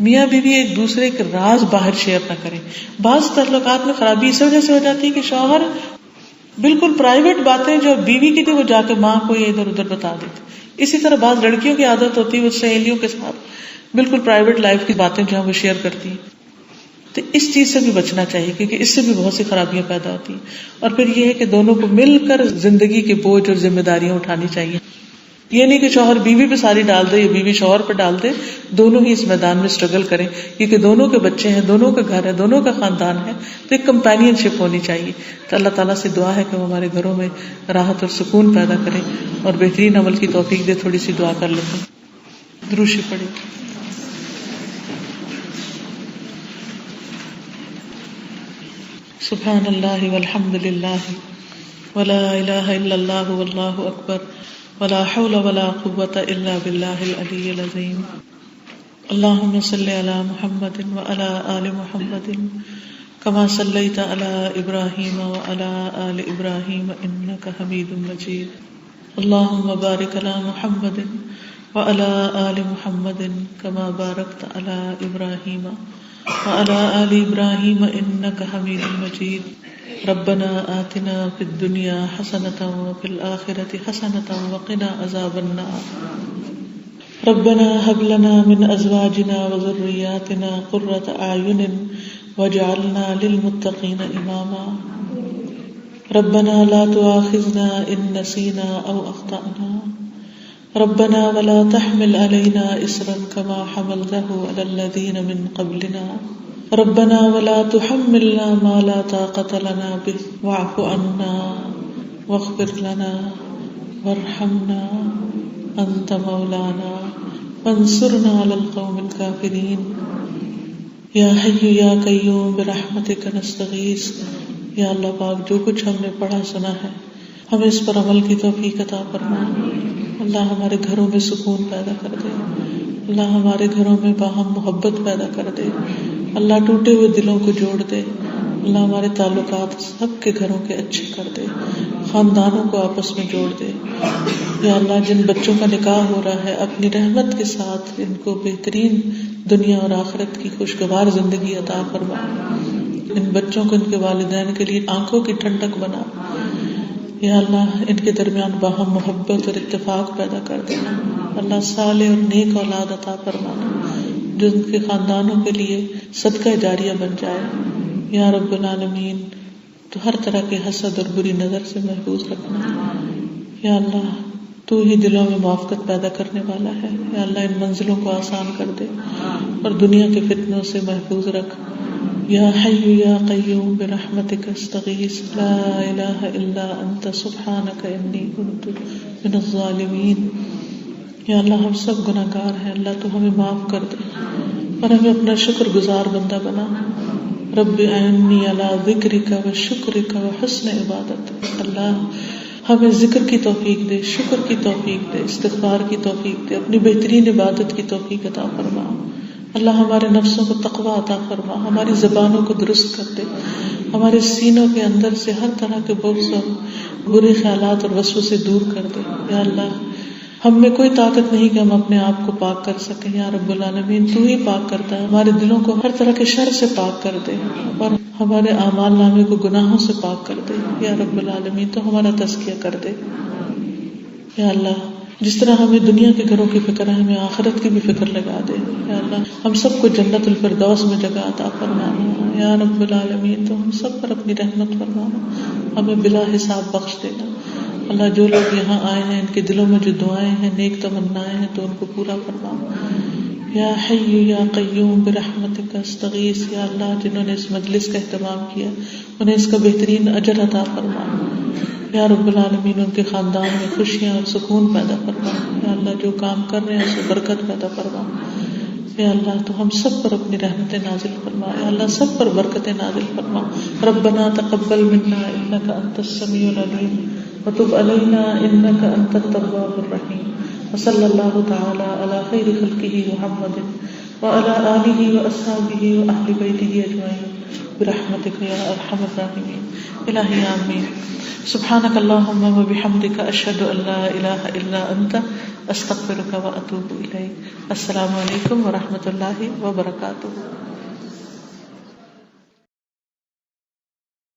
میاں بیوی ایک دوسرے کے راز باہر شیئر نہ کریں. بعض تعلقات میں خرابی اس وجہ سے ہو جاتی ہے کہ شوہر بالکل پرائیویٹ باتیں جو بیوی کی تھی وہ جا کے ماں کو ادھر ادھر بتا دیتے. اسی طرح بعض لڑکیوں کی عادت ہوتی ہے وہ سہیلیوں کے ساتھ بالکل پرائیویٹ لائف کی باتیں جو ہے وہ شیئر کرتی ہیں. تو اس چیز سے بھی بچنا چاہیے کیونکہ اس سے بھی بہت سی خرابیاں پیدا ہوتی ہیں. اور پھر یہ ہے کہ دونوں کو مل کر زندگی کے بوجھ اور ذمہ داریاں اٹھانی چاہیے. یہ نہیں کہ شوہر بیوی پہ ساری ڈال دے یا بیوی شوہر پہ ڈال دے. دونوں ہی اس میدان میں اسٹرگل کریں کیونکہ دونوں کے بچے ہیں، دونوں کا گھر ہے، دونوں کا خاندان ہے. تو ایک کمپینین شپ ہونی چاہیے. تو اللہ تعالیٰ سے دعا ہے کہ وہ ہمارے گھروں میں راحت اور سکون پیدا کرے اور بہترین عمل کی توفیق دے. تھوڑی سی دعا کر لیتے ہیں. درود شریف پڑھیں. سبحان اللہ والحمد للہ ولا الہ الا اللہ واللہ اکبر ولا حول ولا قوة الا باللہ العلی العظیم. اللهم صل على محمد وعلى آل محمد كما صليت على إبراهيم وعلى آل إبراهيم إنك حميد مجيد. اللهم بارك على محمد وعلى آل محمد كما باركت على إبراهيم وعلى آل إبراهيم إنك حميد مجيد. ربنا آتنا في الدنيا حسنة وفي الآخرة حسنة وقنا عذاب النار. ربنا هب لنا من أزواجنا وذرياتنا قرة أعين واجعلنا للمتقين إماما. ربنا لا تؤاخذنا إن نسينا أو أخطأنا. ربنا ولا تحمل علينا إصرا كما حملته على الذين من قبلنا. ربنا ولا تحملنا ما لا طاقة لنا به واعف عنا واغفر لنا وارحمنا أنت مولانا فانصرنا على القوم الكافرين. یا حی یا قیوم برحمتک نستغیث. یا اللہ پاک جو کچھ ہم نے پڑھا سنا ہے ہمیں اس پر عمل کی توفیق عطا فرما. اللہ ہمارے گھروں میں سکون پیدا کر دے. اللہ ہمارے گھروں میں باہم محبت پیدا کر دے. اللہ ٹوٹے ہوئے دلوں کو جوڑ دے. اللہ ہمارے تعلقات سب کے گھروں کے اچھے کر دے. خاندانوں کو آپس میں جوڑ دے. یا اللہ جن بچوں کا نکاح ہو رہا ہے اپنی رحمت کے ساتھ ان کو بہترین دنیا اور آخرت کی خوشگوار زندگی عطا فرما. ان بچوں کو ان کے والدین کے لیے آنکھوں کی ٹھنڈک بنا. یا اللہ ان کے درمیان باہم محبت اور اتفاق پیدا کر دینا. اللہ صالح اور نیک اولاد عطا فرمانا جو ان کے خاندانوں کے لیے صدقہ جاریہ بن جائے. یا رب العالمین تو ہر طرح کے حسد اور بری نظر سے محفوظ رکھنا. یا اللہ تو ہی دلوں میں موافقت پیدا کرنے والا ہے. یا اللہ ان منزلوں کو آسان کر دے اور دنیا کے فتنوں سے محفوظ رکھ. یا حی یا قیوم برحمتک استغیث لا الہ الا انت سبحانک انی کنت من الظالمین. یا اللہ ہم سب گناہگار ہیں. اللہ تو ہمیں معاف کر دے اور ہمیں اپنا شکر گزار بندہ بنا. رب اعنی علی ذکرک و شکرک و حسن عبادتک. اللہ ہمیں ذکر کی توفیق دے, شکر کی توفیق دے, استغفار کی توفیق دے, اپنی بہترین عبادت کی توفیق عطا فرما. اللہ ہمارے نفسوں کو تقویٰ عطا فرما. ہماری زبانوں کو درست کر دے. ہمارے سینوں کے اندر سے ہر طرح کے بغض اور برے خیالات اور وسوسے دور کر دے. یا اللہ ہم میں کوئی طاقت نہیں کہ ہم اپنے آپ کو پاک کر سکیں. یا رب العالمین تو ہی پاک کرتا ہے. ہمارے دلوں کو ہر طرح کے شر سے پاک کر دے اور ہمارے اعمال نامے کو گناہوں سے پاک کر دے. یا رب العالمین تو ہمارا تزکیہ کر دے. یا اللہ جس طرح ہمیں دنیا کے گھروں کی فکر ہے ہمیں آخرت کی بھی فکر لگا دے. یا اللہ ہم سب کو جنت الفردوس میں جگہ عطا فرمانا. یا رب العالمین تو ہم سب پر اپنی رحمت فرمانا. ہمیں بلا حساب بخش دینا. اللہ جو لوگ یہاں آئے ہیں ان کے دلوں میں جو دعائیں ہیں نیک تمنائیں ہیں تو ان کو پورا فرما. یا حی یا قیوم برحمتک استغیث. یا اللہ جنہوں نے اس مجلس کا اہتمام کیا انہیں اس کا بہترین اجر عطا فرما. یا رب العالمین ان کے خاندان میں خوشیاں اور سکون پیدا فرما. یا اللہ جو کام کر رہے ہیں اس میں برکت پیدا فرما. یا اللہ تو ہم سب پر اپنی رحمتیں نازل فرما. یا اللہ سب پر برکتیں نازل فرما. ربنا تقبل منا انک انت السمیع العلیم وتب علینا انک انت التواب الرحیم. وصلی اللہ تعالی علی خیر خلقہ محمد وعلی آلہ واصحابہ واہل بیتہ اجمعین برحمتک یا ارحم الراحمین. الہی آمین. سبحانک اللہم وبحمدک اشہد ان لا الہ الا انت استغفرک واتوب الیک. السلام علیکم ورحمۃ اللہ وبرکاتہ.